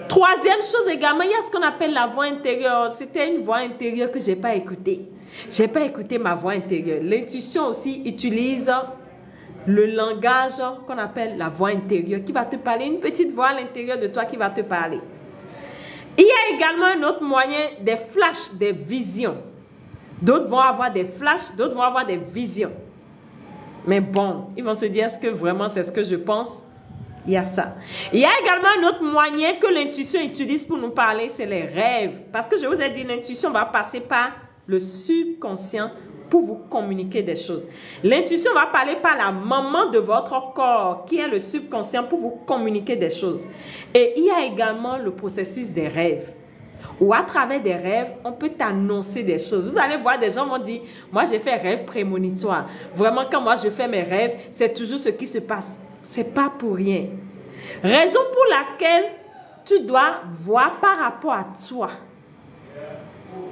Troisième chose également, il y a ce qu'on appelle la voix intérieure. C'était une voix intérieure que je n'ai pas écoutée. Je n'ai pas écouté ma voix intérieure. L'intuition aussi utilise le langage qu'on appelle la voix intérieure qui va te parler. Une petite voix à l'intérieur de toi qui va te parler. Il y a également un autre moyen, des flashs, des visions. D'autres vont avoir des flashs, d'autres vont avoir des visions. Mais bon, ils vont se dire, est-ce que vraiment c'est ce que je pense? Il y a ça. Il y a également un autre moyen que l'intuition utilise pour nous parler, c'est les rêves. Parce que je vous ai dit, l'intuition va passer par le subconscient pour vous communiquer des choses. L'intuition va parler par la maman de votre corps, qui est le subconscient, pour vous communiquer des choses. Et il y a également le processus des rêves, où à travers des rêves, on peut t'annoncer des choses. Vous allez voir, des gens vont dire, moi j'ai fait rêve prémonitoire. Vraiment, quand moi je fais mes rêves, c'est toujours ce qui se passe. C'est pas pour rien. Raison pour laquelle tu dois voir par rapport à toi.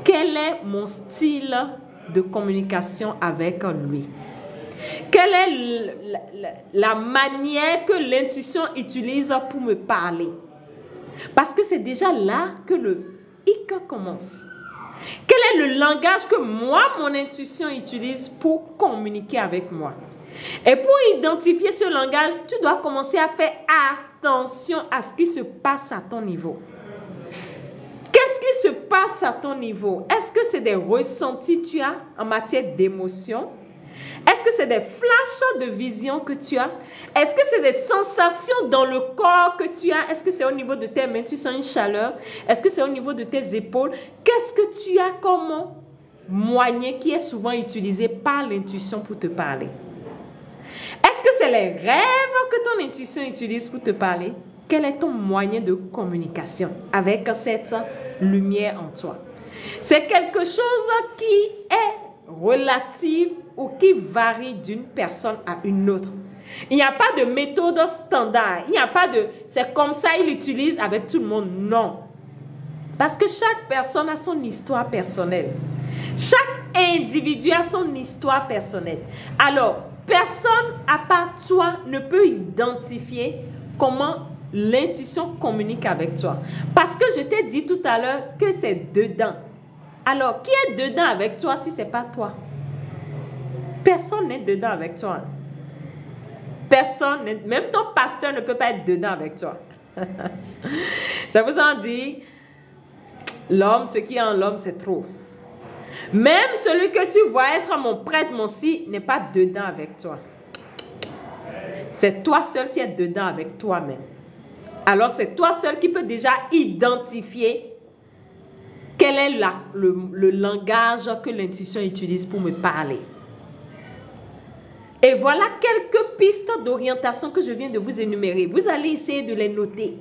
Quel est mon style de communication avec lui? Quelle est la manière que l'intuition utilise pour me parler? Parce que c'est déjà là que le hic commence. Quel est le langage que moi, mon intuition utilise pour communiquer avec moi? Et pour identifier ce langage, tu dois commencer à faire attention à ce qui se passe à ton niveau. Qu'est-ce qui se passe à ton niveau? Est-ce que c'est des ressentis que tu as en matière d'émotion? Est-ce que c'est des flashs de vision que tu as? Est-ce que c'est des sensations dans le corps que tu as? Est-ce que c'est au niveau de tes mains, tu sens une chaleur? Est-ce que c'est au niveau de tes épaules? Qu'est-ce que tu as comme moyen qui est souvent utilisé par l'intuition pour te parler? Est-ce que c'est les rêves que ton intuition utilise pour te parler? Quel est ton moyen de communication avec cette lumière en toi? C'est quelque chose qui est relatif ou qui varie d'une personne à une autre. Il n'y a pas de méthode standard. Il n'y a pas de... C'est comme ça, il l'utilise avec tout le monde. Non. Parce que chaque personne a son histoire personnelle. Chaque individu a son histoire personnelle. Alors, personne à part toi ne peut identifier comment l'intuition communique avec toi. Parce que je t'ai dit tout à l'heure que c'est dedans. Alors, qui est dedans avec toi si ce n'est pas toi? Personne n'est dedans avec toi. Personne, même ton pasteur ne peut pas être dedans avec toi. Ça vous en dit, l'homme, ce qui est en l'homme, c'est trop. Même celui que tu vois être mon prêtre, mon si, n'est pas dedans avec toi. C'est toi seul qui es dedans avec toi-même. Alors, c'est toi seul qui peux déjà identifier quel est le langage que l'intuition utilise pour me parler. Et voilà quelques pistes d'orientation que je viens de vous énumérer. Vous allez essayer de les noter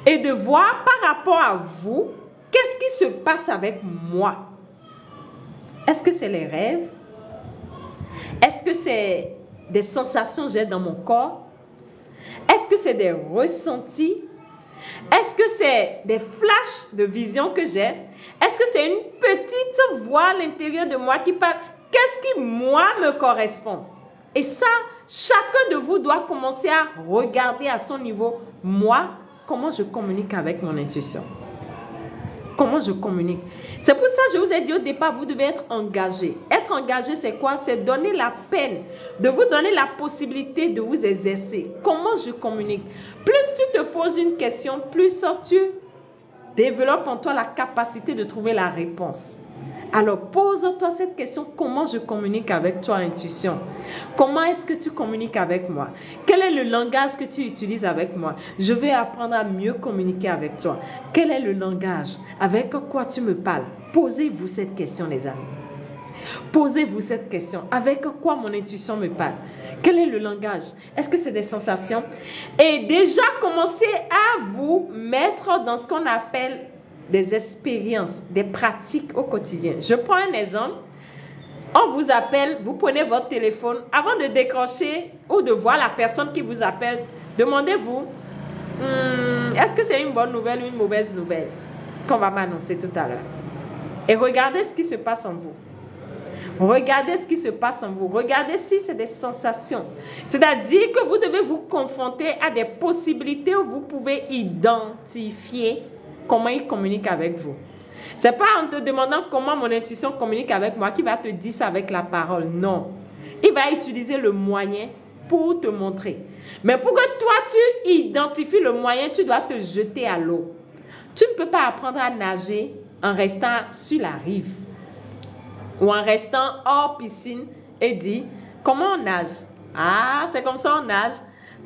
et de voir par rapport à vous, qu'est-ce qui se passe avec moi? Est-ce que c'est les rêves? Est-ce que c'est des sensations que j'ai dans mon corps? Est-ce que c'est des ressentis? Est-ce que c'est des flashs de vision que j'ai? Est-ce que c'est une petite voix à l'intérieur de moi qui parle? Qu'est-ce qui, moi, me correspond? Et ça, chacun de vous doit commencer à regarder à son niveau. Moi, comment je communique avec mon intuition? Comment je communique? C'est pour ça que je vous ai dit au départ, vous devez être engagé. Être engagé, c'est quoi? C'est donner la peine, de vous donner la possibilité de vous exercer. Comment je communique? Plus tu te poses une question, plus tu développes en toi la capacité de trouver la réponse. Alors, pose-toi cette question, comment je communique avec toi, intuition? Comment est-ce que tu communiques avec moi? Quel est le langage que tu utilises avec moi? Je vais apprendre à mieux communiquer avec toi. Quel est le langage? Avec quoi tu me parles? Posez-vous cette question, les amis. Posez-vous cette question. Avec quoi mon intuition me parle? Quel est le langage? Est-ce que c'est des sensations? Et déjà, commencez à vous mettre dans ce qu'on appelle des expériences, des pratiques au quotidien. Je prends un exemple. On vous appelle, vous prenez votre téléphone. Avant de décrocher ou de voir la personne qui vous appelle, demandez-vous, est-ce que c'est une bonne nouvelle ou une mauvaise nouvelle qu'on va m'annoncer tout à l'heure? Et regardez ce qui se passe en vous. Regardez ce qui se passe en vous. Regardez si c'est des sensations. C'est-à-dire que vous devez vous confronter à des possibilités où vous pouvez identifier comment il communique avec vous. Ce n'est pas en te demandant comment mon intuition communique avec moi qu'il va te dire ça avec la parole. Non. Il va utiliser le moyen pour te montrer. Mais pour que toi, tu identifies le moyen, tu dois te jeter à l'eau. Tu ne peux pas apprendre à nager en restant sur la rive ou en restant hors piscine et dire comment on nage. Ah, c'est comme ça on nage.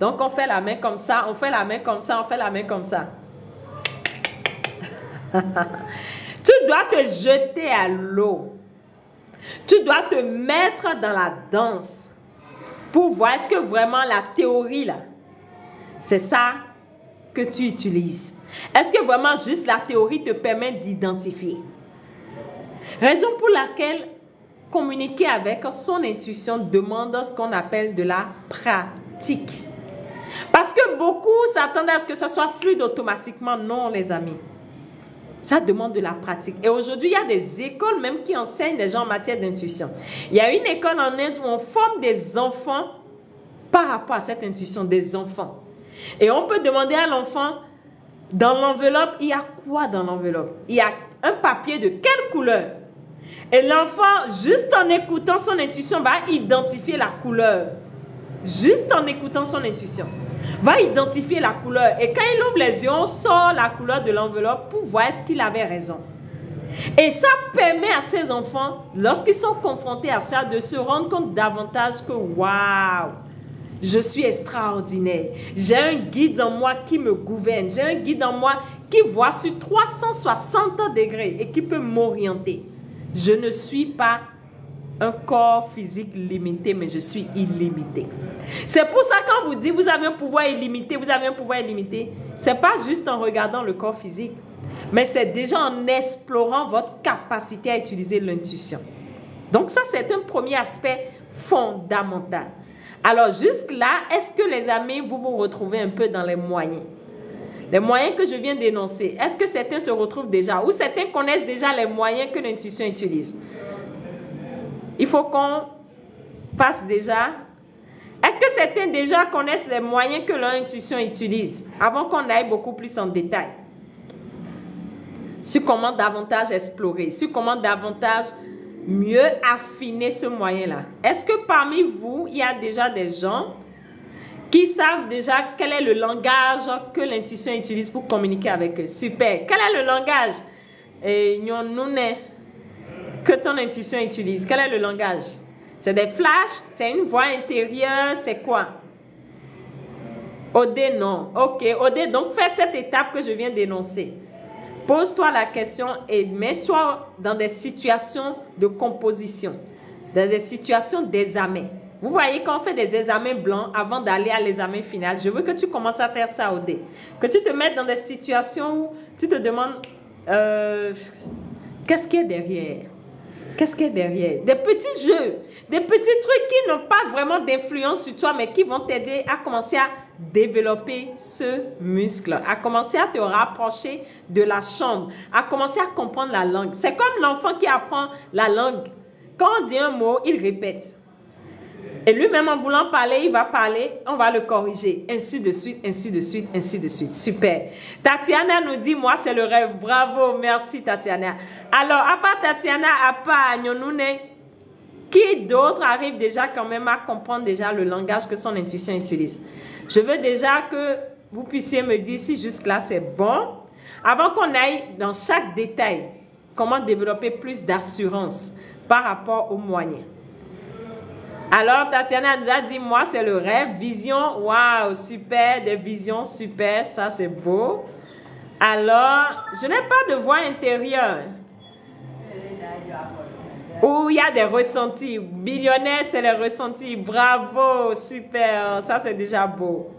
Donc, on fait la main comme ça, on fait la main comme ça, on fait la main comme ça. Tu dois te jeter à l'eau. Tu dois te mettre dans la danse pour voir est-ce que vraiment la théorie là, c'est ça que tu utilises. Est-ce que vraiment juste la théorie te permet d'identifier? Raison pour laquelle communiquer avec son intuition demande ce qu'on appelle de la pratique. Parce que beaucoup s'attendent à ce que ça soit fluide automatiquement. Non, les amis. Ça demande de la pratique. Et aujourd'hui, il y a des écoles même qui enseignent des gens en matière d'intuition. Il y a une école en Inde où on forme des enfants par rapport à cette intuition, des enfants. Et on peut demander à l'enfant, dans l'enveloppe, il y a quoi dans l'enveloppe? Il y a un papier de quelle couleur? Et l'enfant, juste en écoutant son intuition, va identifier la couleur. Juste en écoutant son intuition. Va identifier la couleur. Et quand il ouvre les yeux, on sort la couleur de l'enveloppe pour voir est-ce qu'il avait raison. Et ça permet à ces enfants, lorsqu'ils sont confrontés à ça, de se rendre compte davantage que waouh, je suis extraordinaire. J'ai un guide en moi qui me gouverne. J'ai un guide en moi qui voit sur 360 degrés et qui peut m'orienter. Je ne suis pas un corps physique limité, mais je suis illimité. C'est pour ça quand vous dites vous avez un pouvoir illimité, vous avez un pouvoir illimité, ce n'est pas juste en regardant le corps physique, mais c'est déjà en explorant votre capacité à utiliser l'intuition. Donc ça, c'est un premier aspect fondamental. Alors jusque-là, est-ce que les amis, vous vous retrouvez un peu dans les moyens? Les moyens que je viens d'énoncer, est-ce que certains se retrouvent déjà ou certains connaissent déjà les moyens que l'intuition utilise? Il faut qu'on passe déjà. Est-ce que certains déjà connaissent les moyens que leur intuition utilise avant qu'on aille beaucoup plus en détail sur comment davantage explorer, sur comment davantage mieux affiner ce moyen-là? Est-ce que parmi vous, il y a déjà des gens qui savent déjà quel est le langage que l'intuition utilise pour communiquer avec eux? Super. Quel est le langage que ton intuition utilise? Quel est le langage? C'est des flashs? C'est une voix intérieure? C'est quoi? Odé, non. Ok, Odé, donc fais cette étape que je viens d'énoncer. Pose-toi la question et mets-toi dans des situations de composition, dans des situations d'examen. Vous voyez, quand on fait des examens blancs avant d'aller à l'examen final, je veux que tu commences à faire ça, Odé. Que tu te mettes dans des situations où tu te demandes qu'est-ce qu'il y a derrière? Qu'est-ce qu'il y a derrière? Des petits jeux, des petits trucs qui n'ont pas vraiment d'influence sur toi, mais qui vont t'aider à commencer à développer ce muscle, à commencer à te rapprocher de la chambre, à commencer à comprendre la langue. C'est comme l'enfant qui apprend la langue. Quand on dit un mot, il répète. Et lui-même, en voulant parler, il va parler, on va le corriger. Ainsi de suite, ainsi de suite, ainsi de suite. Super. Tatiana nous dit, moi, c'est le rêve. Bravo, merci Tatiana. Alors, à part Tatiana, à part Nyonoune, qui d'autre arrive déjà quand même à comprendre déjà le langage que son intuition utilise? Je veux déjà que vous puissiez me dire si jusque-là c'est bon. Avant qu'on aille dans chaque détail, comment développer plus d'assurance par rapport aux moyens. Alors, Tatiana nous a dit, moi, c'est le rêve. Vision, waouh, super. Des visions, super. Ça, c'est beau. Alors, je n'ai pas de voix intérieure. Où il y a des ressentis. Billionnaire, c'est les ressentis. Bravo, super. Ça, c'est déjà beau.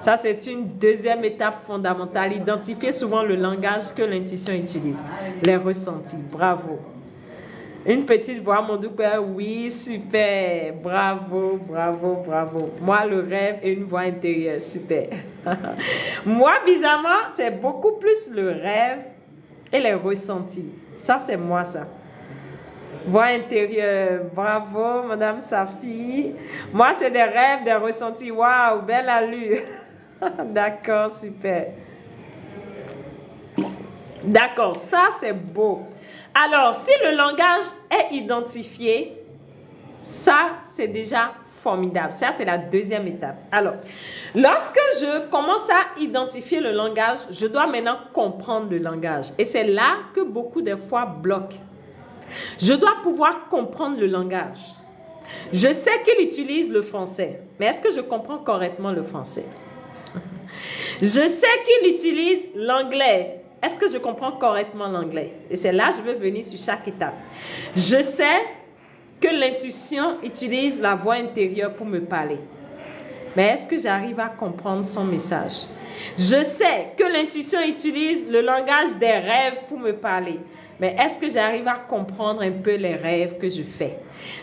Ça, c'est une deuxième étape fondamentale. Identifier souvent le langage que l'intuition utilise. Les ressentis. Bravo. Une petite voix, mon doux père, oui, super, bravo, bravo, bravo. Moi, le rêve et une voix intérieure, super. Moi, bizarrement, c'est beaucoup plus le rêve et les ressentis. Ça, c'est moi, ça. Voix intérieure, bravo, Madame Safi. Moi, c'est des rêves, des ressentis. Waouh, belle allure. D'accord, super. D'accord, ça, c'est beau. Alors, si le langage est identifié, ça, c'est déjà formidable. Ça, c'est la deuxième étape. Alors, lorsque je commence à identifier le langage, je dois maintenant comprendre le langage. Et c'est là que beaucoup de fois bloquent. Je dois pouvoir comprendre le langage. Je sais qu'il utilise le français, mais est-ce que je comprends correctement le français? Je sais qu'il utilise l'anglais. Est-ce que je comprends correctement l'anglais? Et c'est là que je vais venir sur chaque étape. Je sais que l'intuition utilise la voix intérieure pour me parler. Mais est-ce que j'arrive à comprendre son message? Je sais que l'intuition utilise le langage des rêves pour me parler. Mais est-ce que j'arrive à comprendre un peu les rêves que je fais?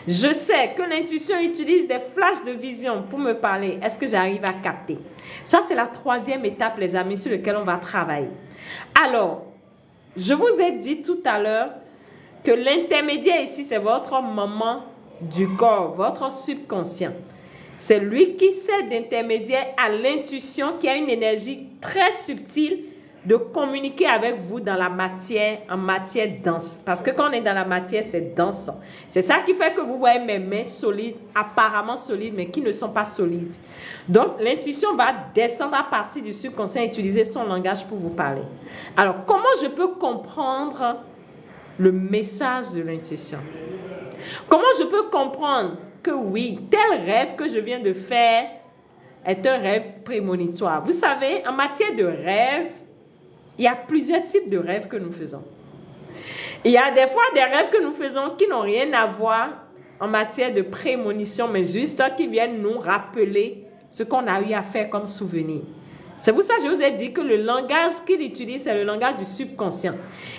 Je sais que l'intuition utilise des flashs de vision pour me parler. Est-ce que j'arrive à capter? Ça, c'est la troisième étape, les amis, sur laquelle on va travailler. Alors, je vous ai dit tout à l'heure que l'intermédiaire ici, c'est votre maman du corps, votre subconscient. C'est lui qui sert d'intermédiaire à l'intuition qui a une énergie très subtile de communiquer avec vous dans la matière, en matière dense. Parce que quand on est dans la matière, c'est dense. C'est ça qui fait que vous voyez mes mains solides, apparemment solides, mais qui ne sont pas solides. Donc, l'intuition va descendre à partir du subconscient et utiliser son langage pour vous parler. Alors, comment je peux comprendre le message de l'intuition? Comment je peux comprendre que oui, tel rêve que je viens de faire est un rêve prémonitoire? Vous savez, en matière de rêve, il y a plusieurs types de rêves que nous faisons. Il y a des fois des rêves que nous faisons qui n'ont rien à voir en matière de prémonition, mais juste qui viennent nous rappeler ce qu'on a eu à faire comme souvenir. C'est pour ça que je vous ai dit que le langage qu'il utilise, c'est le langage du subconscient.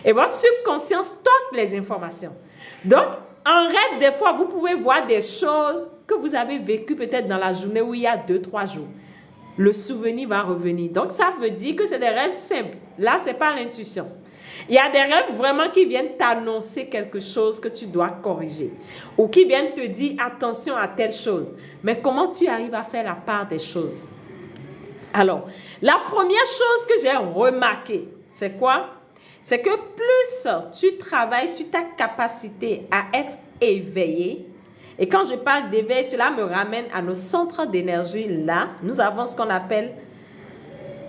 Et votre subconscient stocke les informations. Donc, en rêve, des fois, vous pouvez voir des choses que vous avez vécues peut-être dans la journée où il y a 2-3 jours. Le souvenir va revenir. Donc, ça veut dire que c'est des rêves simples. Là, ce n'est pas l'intuition. Il y a des rêves vraiment qui viennent t'annoncer quelque chose que tu dois corriger. Ou qui viennent te dire attention à telle chose. Mais comment tu arrives à faire la part des choses? Alors, la première chose que j'ai remarqué, c'est quoi? C'est que plus tu travailles sur ta capacité à être éveillé, et quand je parle d'éveil, cela me ramène à nos centres d'énergie. Là, nous avons ce qu'on appelle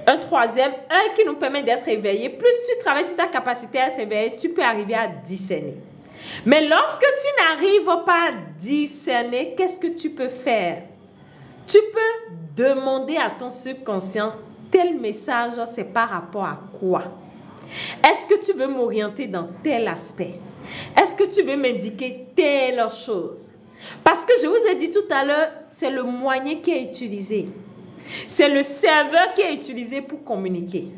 un troisième, un qui nous permet d'être éveillé. Plus tu travailles sur ta capacité à être éveillé, tu peux arriver à discerner. Mais lorsque tu n'arrives pas à discerner, qu'est-ce que tu peux faire? Tu peux demander à ton subconscient, tel message, c'est par rapport à quoi? Est-ce que tu veux m'orienter dans tel aspect? Est-ce que tu veux m'indiquer telle chose? Parce que je vous ai dit tout à l'heure, c'est le moyen qui est utilisé. C'est le serveur qui est utilisé pour communiquer.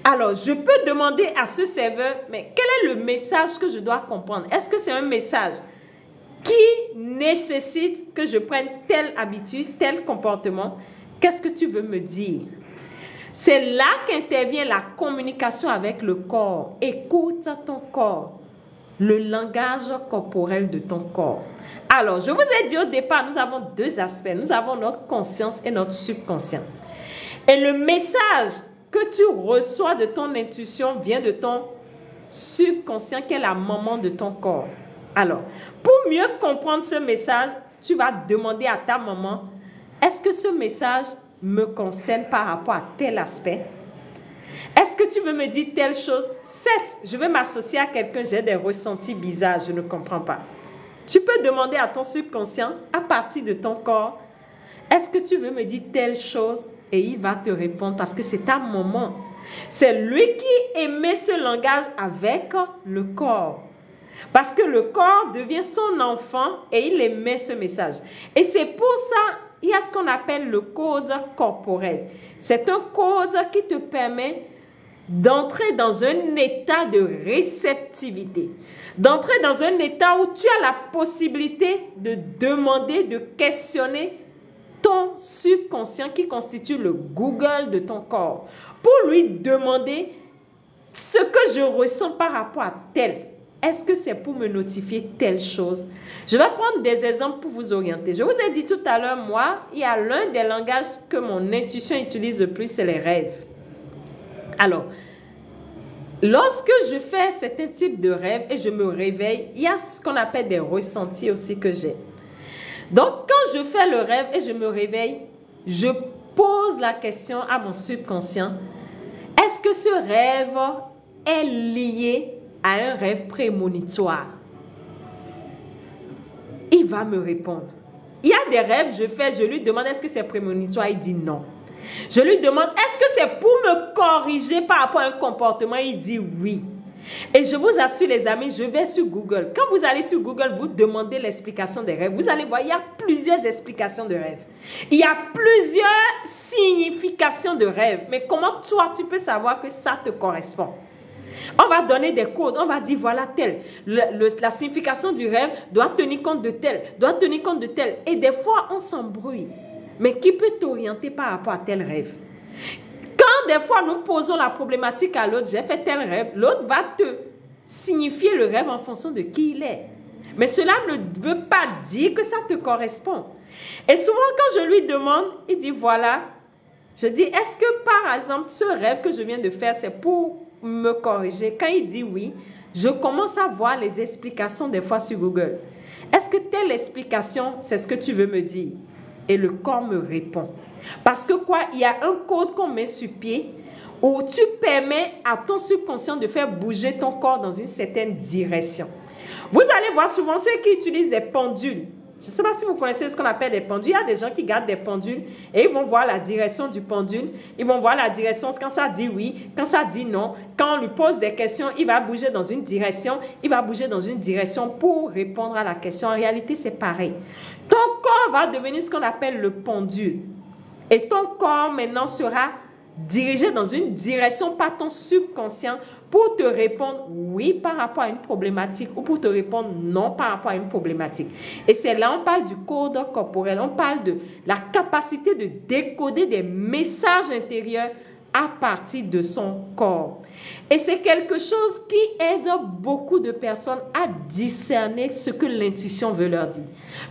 Alors, je peux demander à ce serveur, mais quel est le message que je dois comprendre? Est-ce que c'est un message qui nécessite que je prenne telle habitude, tel comportement? Qu'est-ce que tu veux me dire? C'est là qu'intervient la communication avec le corps. Écoute ton corps, le langage corporel de ton corps. Alors, je vous ai dit au départ, nous avons deux aspects. Nous avons notre conscience et notre subconscient. Et le message que tu reçois de ton intuition vient de ton subconscient, qui est la maman de ton corps. Alors, pour mieux comprendre ce message, tu vas demander à ta maman, est-ce que ce message me concerne par rapport à tel aspect? Est-ce que tu veux me dire telle chose? Certes, je vais m'associer à quelqu'un, j'ai des ressentis bizarres, je ne comprends pas. Tu peux demander à ton subconscient, à partir de ton corps, est-ce que tu veux me dire telle chose? Et il va te répondre parce que c'est ta maman. C'est lui qui émet ce langage avec le corps. Parce que le corps devient son enfant et il émet ce message. Et c'est pour ça, il y a ce qu'on appelle le code corporel. C'est un code qui te permet d'entrer dans un état de réceptivité. D'entrer dans un état où tu as la possibilité de demander, de questionner ton subconscient qui constitue le Google de ton corps. Pour lui demander ce que je ressens par rapport à tel. Est-ce que c'est pour me notifier telle chose? Je vais prendre des exemples pour vous orienter. Je vous ai dit tout à l'heure, moi, il y a l'un des langages que mon intuition utilise le plus, c'est les rêves. Alors, lorsque je fais certains types de rêves et je me réveille, il y a ce qu'on appelle des ressentis aussi que j'ai. Donc, quand je fais le rêve et je me réveille, je pose la question à mon subconscient. Est-ce que ce rêve est lié à un rêve prémonitoire? Il va me répondre. Il y a des rêves, je lui demande est-ce que c'est prémonitoire? Il dit non. Je lui demande est-ce que c'est pour me corriger par rapport à un comportement? Il dit oui. Et je vous assure les amis, je vais sur Google. Quand vous allez sur Google, vous demandez l'explication des rêves. Vous allez voir, il y a plusieurs explications de rêves. Il y a plusieurs significations de rêves. Mais comment toi, tu peux savoir que ça te correspond? On va donner des codes, on va dire voilà tel. La signification du rêve doit tenir compte de tel, doit tenir compte de tel. Et des fois, on s'embrouille. Mais qui peut t'orienter par rapport à tel rêve? Quand des fois, nous posons la problématique à l'autre, j'ai fait tel rêve, l'autre va te signifier le rêve en fonction de qui il est. Mais cela ne veut pas dire que ça te correspond. Et souvent, quand je lui demande, il dit voilà, je dis est-ce que par exemple, ce rêve que je viens de faire, c'est pour me corriger? Quand il dit oui, je commence à voir les explications des fois sur Google. Est-ce que telle explication, c'est ce que tu veux me dire? Et le corps me répond. Parce que quoi, il y a un code qu'on met sur pied où tu permets à ton subconscient de faire bouger ton corps dans une certaine direction. Vous allez voir souvent ceux qui utilisent des pendules. Je ne sais pas si vous connaissez ce qu'on appelle des pendules. Il y a des gens qui gardent des pendules et ils vont voir la direction du pendule. Ils vont voir la direction quand ça dit oui, quand ça dit non. Quand on lui pose des questions, il va bouger dans une direction. Il va bouger dans une direction pour répondre à la question. En réalité, c'est pareil. Ton corps va devenir ce qu'on appelle le pendule. Et ton corps maintenant sera dirigé dans une direction par ton subconscient pour te répondre oui par rapport à une problématique ou pour te répondre non par rapport à une problématique. Et c'est là on parle du code corporel, on parle de la capacité de décoder des messages intérieurs à partir de son corps. Et c'est quelque chose qui aide beaucoup de personnes à discerner ce que l'intuition veut leur dire.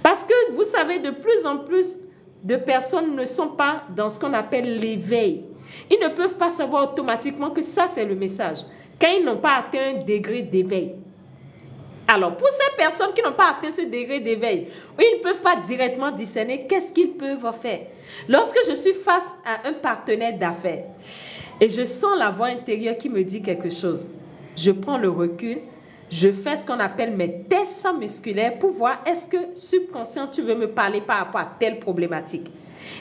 Parce que vous savez, de plus en plus de personnes ne sont pas dans ce qu'on appelle l'éveil. Ils ne peuvent pas savoir automatiquement que ça, c'est le message, quand ils n'ont pas atteint un degré d'éveil. Alors, pour ces personnes qui n'ont pas atteint ce degré d'éveil, ils ne peuvent pas directement discerner qu'est-ce qu'ils peuvent faire. Lorsque je suis face à un partenaire d'affaires et je sens la voix intérieure qui me dit quelque chose, je prends le recul, je fais ce qu'on appelle mes tests musculaires pour voir est-ce que subconscient tu veux me parler par rapport à telle problématique.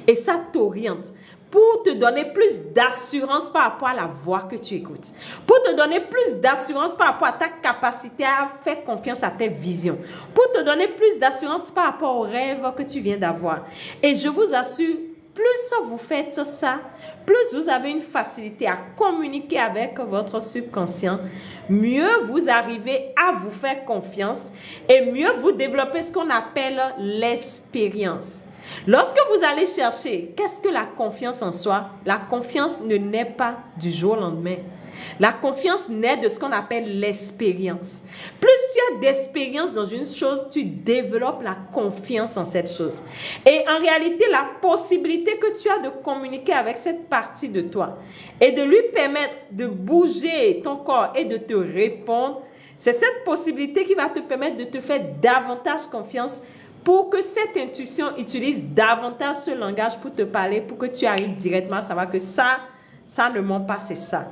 Et ça t'oriente pour te donner plus d'assurance par rapport à la voix que tu écoutes. Pour te donner plus d'assurance par rapport à ta capacité à faire confiance à tes visions. Pour te donner plus d'assurance par rapport aux rêves que tu viens d'avoir. Et je vous assure, plus vous faites ça, plus vous avez une facilité à communiquer avec votre subconscient, mieux vous arrivez à vous faire confiance et mieux vous développez ce qu'on appelle l'expérience. Lorsque vous allez chercher, qu'est-ce que la confiance en soi? La confiance ne naît pas du jour au lendemain. La confiance naît de ce qu'on appelle l'expérience. Plus tu as d'expérience dans une chose, tu développes la confiance en cette chose. Et en réalité, la possibilité que tu as de communiquer avec cette partie de toi et de lui permettre de bouger ton corps et de te répondre, c'est cette possibilité qui va te permettre de te faire davantage confiance pour que cette intuition utilise davantage ce langage pour te parler, pour que tu arrives directement à savoir que ça ne ment pas, c'est ça.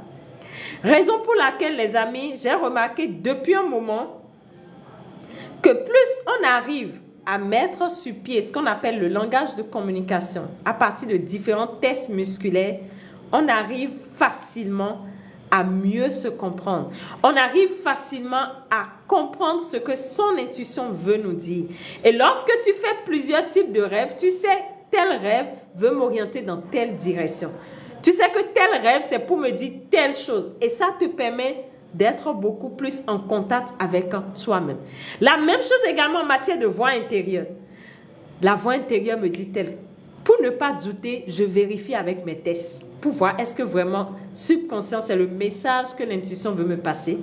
Raison pour laquelle, les amis, j'ai remarqué depuis un moment que plus on arrive à mettre sur pied ce qu'on appelle le langage de communication à partir de différents tests musculaires, on arrive facilement à mieux se comprendre. On arrive facilement à comprendre ce que son intuition veut nous dire. Et lorsque tu fais plusieurs types de rêves, tu sais, tel rêve veut m'orienter dans telle direction. Tu sais que tel rêve, c'est pour me dire telle chose. Et ça te permet d'être beaucoup plus en contact avec soi-même. La même chose également en matière de voix intérieure. La voix intérieure me dit tel. Pour ne pas douter, je vérifie avec mes tests pour voir est-ce que vraiment subconscient, c'est le message que l'intuition veut me passer.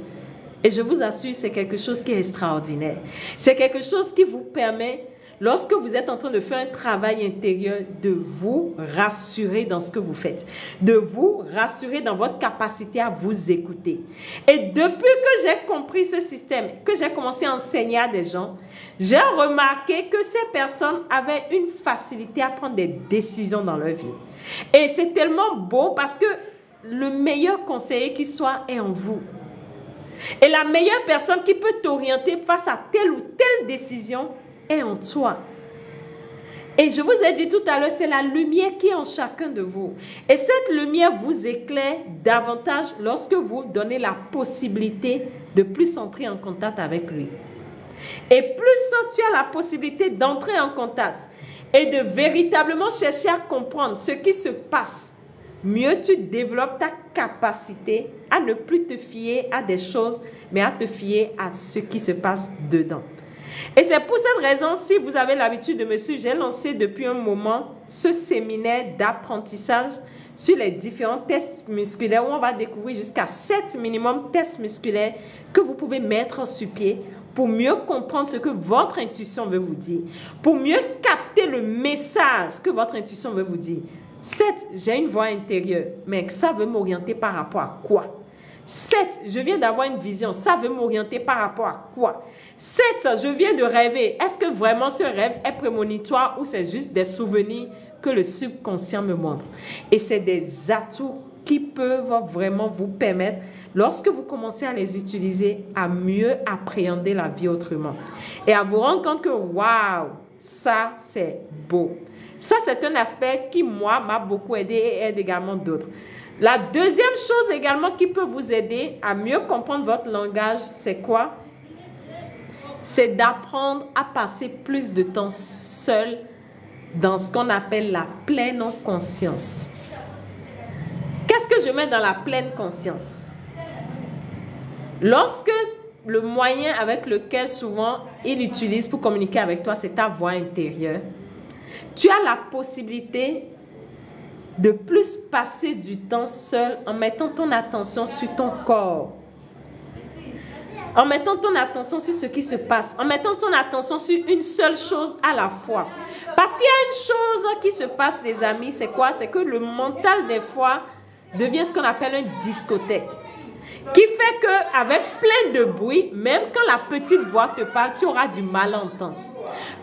Et je vous assure, c'est quelque chose qui est extraordinaire. C'est quelque chose qui vous permet, lorsque vous êtes en train de faire un travail intérieur, de vous rassurer dans ce que vous faites, de vous rassurer dans votre capacité à vous écouter. Et depuis que j'ai compris ce système, que j'ai commencé à enseigner à des gens, j'ai remarqué que ces personnes avaient une facilité à prendre des décisions dans leur vie. Et c'est tellement beau parce que le meilleur conseiller qui soit est en vous. Et la meilleure personne qui peut t'orienter face à telle ou telle décision est en toi. Et je vous ai dit tout à l'heure, c'est la lumière qui est en chacun de vous. Et cette lumière vous éclaire davantage lorsque vous donnez la possibilité de plus entrer en contact avec lui. Et plus tu as la possibilité d'entrer en contact et de véritablement chercher à comprendre ce qui se passe, mieux tu développes ta capacité à ne plus te fier à des choses, mais à te fier à ce qui se passe dedans. Et c'est pour cette raison, si vous avez l'habitude de me suivre, j'ai lancé depuis un moment ce séminaire d'apprentissage sur les différents tests musculaires où on va découvrir jusqu'à 7 minimum tests musculaires que vous pouvez mettre sur pied pour mieux comprendre ce que votre intuition veut vous dire, pour mieux capter le message que votre intuition veut vous dire. 7, j'ai une voix intérieure, mais ça veut m'orienter par rapport à quoi? 7, je viens d'avoir une vision, ça veut m'orienter par rapport à quoi? 7, je viens de rêver, est-ce que vraiment ce rêve est prémonitoire ou c'est juste des souvenirs que le subconscient me montre? Et c'est des atouts qui peuvent vraiment vous permettre, lorsque vous commencez à les utiliser, à mieux appréhender la vie autrement. Et à vous rendre compte que, waouh, ça c'est beau. Ça c'est un aspect qui, moi, m'a beaucoup aidé et aide également d'autres. La deuxième chose également qui peut vous aider à mieux comprendre votre langage, c'est quoi? C'est d'apprendre à passer plus de temps seul dans ce qu'on appelle la pleine conscience. Qu'est-ce que je mets dans la pleine conscience? Lorsque le moyen avec lequel souvent il utilise pour communiquer avec toi, c'est ta voix intérieure, tu as la possibilité de plus passer du temps seul en mettant ton attention sur ton corps, en mettant ton attention sur ce qui se passe, en mettant ton attention sur une seule chose à la fois. Parce qu'il y a une chose qui se passe, les amis, c'est quoi? C'est que le mental, des fois, devient ce qu'on appelle une discothèque. Qui fait qu'avec plein de bruit, même quand la petite voix te parle, tu auras du mal à entendre.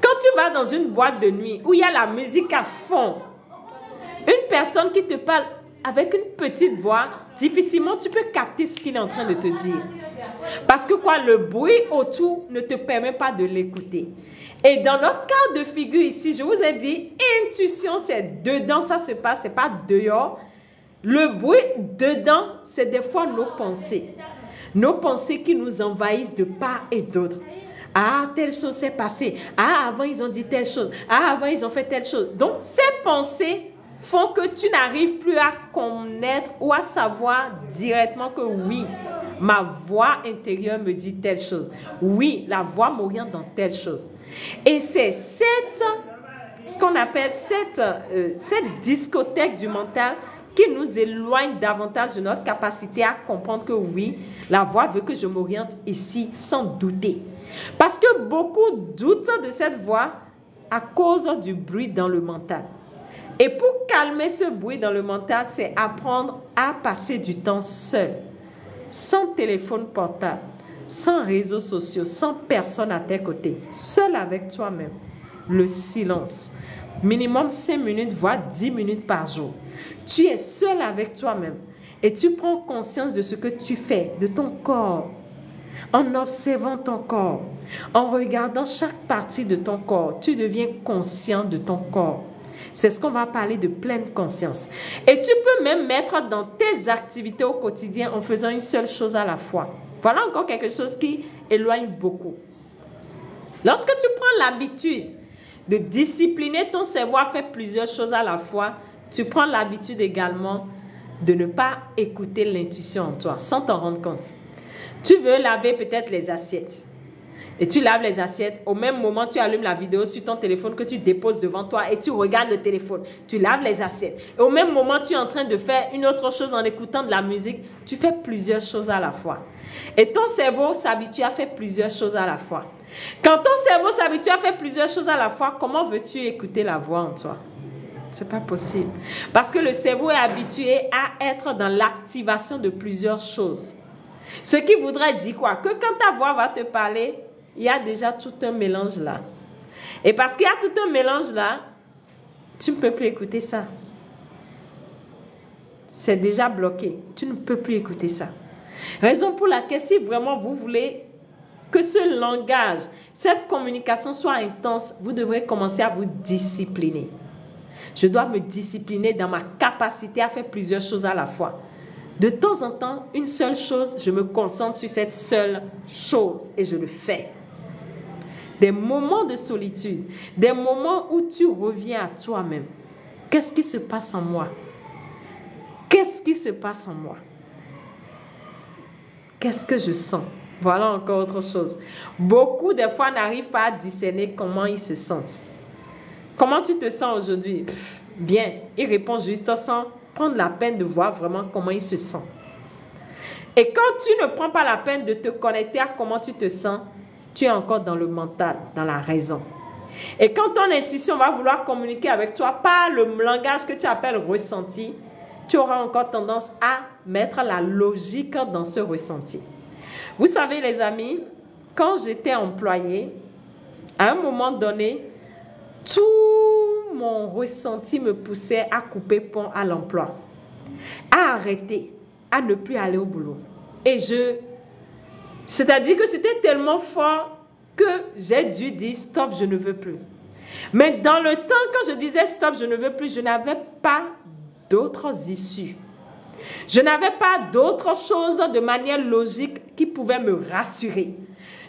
Quand tu vas dans une boîte de nuit où il y a la musique à fond, une personne qui te parle avec une petite voix, difficilement tu peux capter ce qu'il est en train de te dire. Parce que quoi, le bruit autour ne te permet pas de l'écouter. Et dans notre cas de figure ici, je vous ai dit, intuition, c'est dedans, ça se passe, c'est pas dehors. Le bruit dedans, c'est des fois nos pensées. Nos pensées qui nous envahissent de part et d'autre. Ah, telle chose s'est passée. Ah, avant ils ont dit telle chose. Ah, avant ils ont fait telle chose. Donc, ces pensées font que tu n'arrives plus à connaître ou à savoir directement que oui, ma voix intérieure me dit telle chose. Oui, la voix m'oriente dans telle chose. Et c'est cette ce qu'on appelle cette discothèque du mental qui nous éloigne davantage de notre capacité à comprendre que oui, la voix veut que je m'oriente ici sans douter. Parce que beaucoup doutent de cette voix à cause du bruit dans le mental. Et pour calmer ce bruit dans le mental, c'est apprendre à passer du temps seul, sans téléphone portable, sans réseaux sociaux, sans personne à tes côtés, seul avec toi-même. Le silence. Minimum 5 minutes, voire 10 minutes par jour. Tu es seul avec toi-même et tu prends conscience de ce que tu fais, de ton corps. En observant ton corps, en regardant chaque partie de ton corps, tu deviens conscient de ton corps. C'est ce qu'on va parler de pleine conscience. Et tu peux même mettre dans tes activités au quotidien en faisant une seule chose à la fois. Voilà encore quelque chose qui éloigne beaucoup. Lorsque tu prends l'habitude de discipliner ton cerveau à faire plusieurs choses à la fois, tu prends l'habitude également de ne pas écouter l'intuition en toi, sans t'en rendre compte. Tu veux laver peut-être les assiettes. Et tu laves les assiettes. Au même moment, tu allumes la vidéo sur ton téléphone que tu déposes devant toi et tu regardes le téléphone. Tu laves les assiettes. Et au même moment, tu es en train de faire une autre chose en écoutant de la musique. Tu fais plusieurs choses à la fois. Et ton cerveau s'habitue à faire plusieurs choses à la fois. Quand ton cerveau s'habitue à faire plusieurs choses à la fois, comment veux-tu écouter la voix en toi? C'est pas possible. Parce que le cerveau est habitué à être dans l'activation de plusieurs choses. Ce qui voudrait dire quoi? Que quand ta voix va te parler, il y a déjà tout un mélange là. Et parce qu'il y a tout un mélange là, tu ne peux plus écouter ça. C'est déjà bloqué. Tu ne peux plus écouter ça. Raison pour laquelle, si vraiment vous voulez que ce langage, cette communication soit intense, vous devrez commencer à vous discipliner. Je dois me discipliner dans ma capacité à faire plusieurs choses à la fois. De temps en temps, une seule chose, je me concentre sur cette seule chose et je le fais. Des moments de solitude, des moments où tu reviens à toi-même. Qu'est-ce qui se passe en moi? Qu'est-ce qui se passe en moi? Qu'est-ce que je sens? Voilà encore autre chose. Beaucoup des fois n'arrivent pas à discerner comment ils se sentent. Comment tu te sens aujourd'hui? Bien. Il répond juste sans prendre la peine de voir vraiment comment il se sent. Et quand tu ne prends pas la peine de te connecter à comment tu te sens, tu es encore dans le mental, dans la raison. Et quand ton intuition va vouloir communiquer avec toi par le langage que tu appelles ressenti, tu auras encore tendance à mettre la logique dans ce ressenti. Vous savez les amis, quand j'étais employée, à un moment donné, tout mon ressenti me poussait à couper pont à l'emploi, à arrêter, à ne plus aller au boulot. Et c'est-à-dire que c'était tellement fort que j'ai dû dire stop, je ne veux plus. Mais dans le temps, quand je disais stop, je ne veux plus, je n'avais pas d'autres issues. Je n'avais pas d'autres choses de manière logique qui pouvaient me rassurer.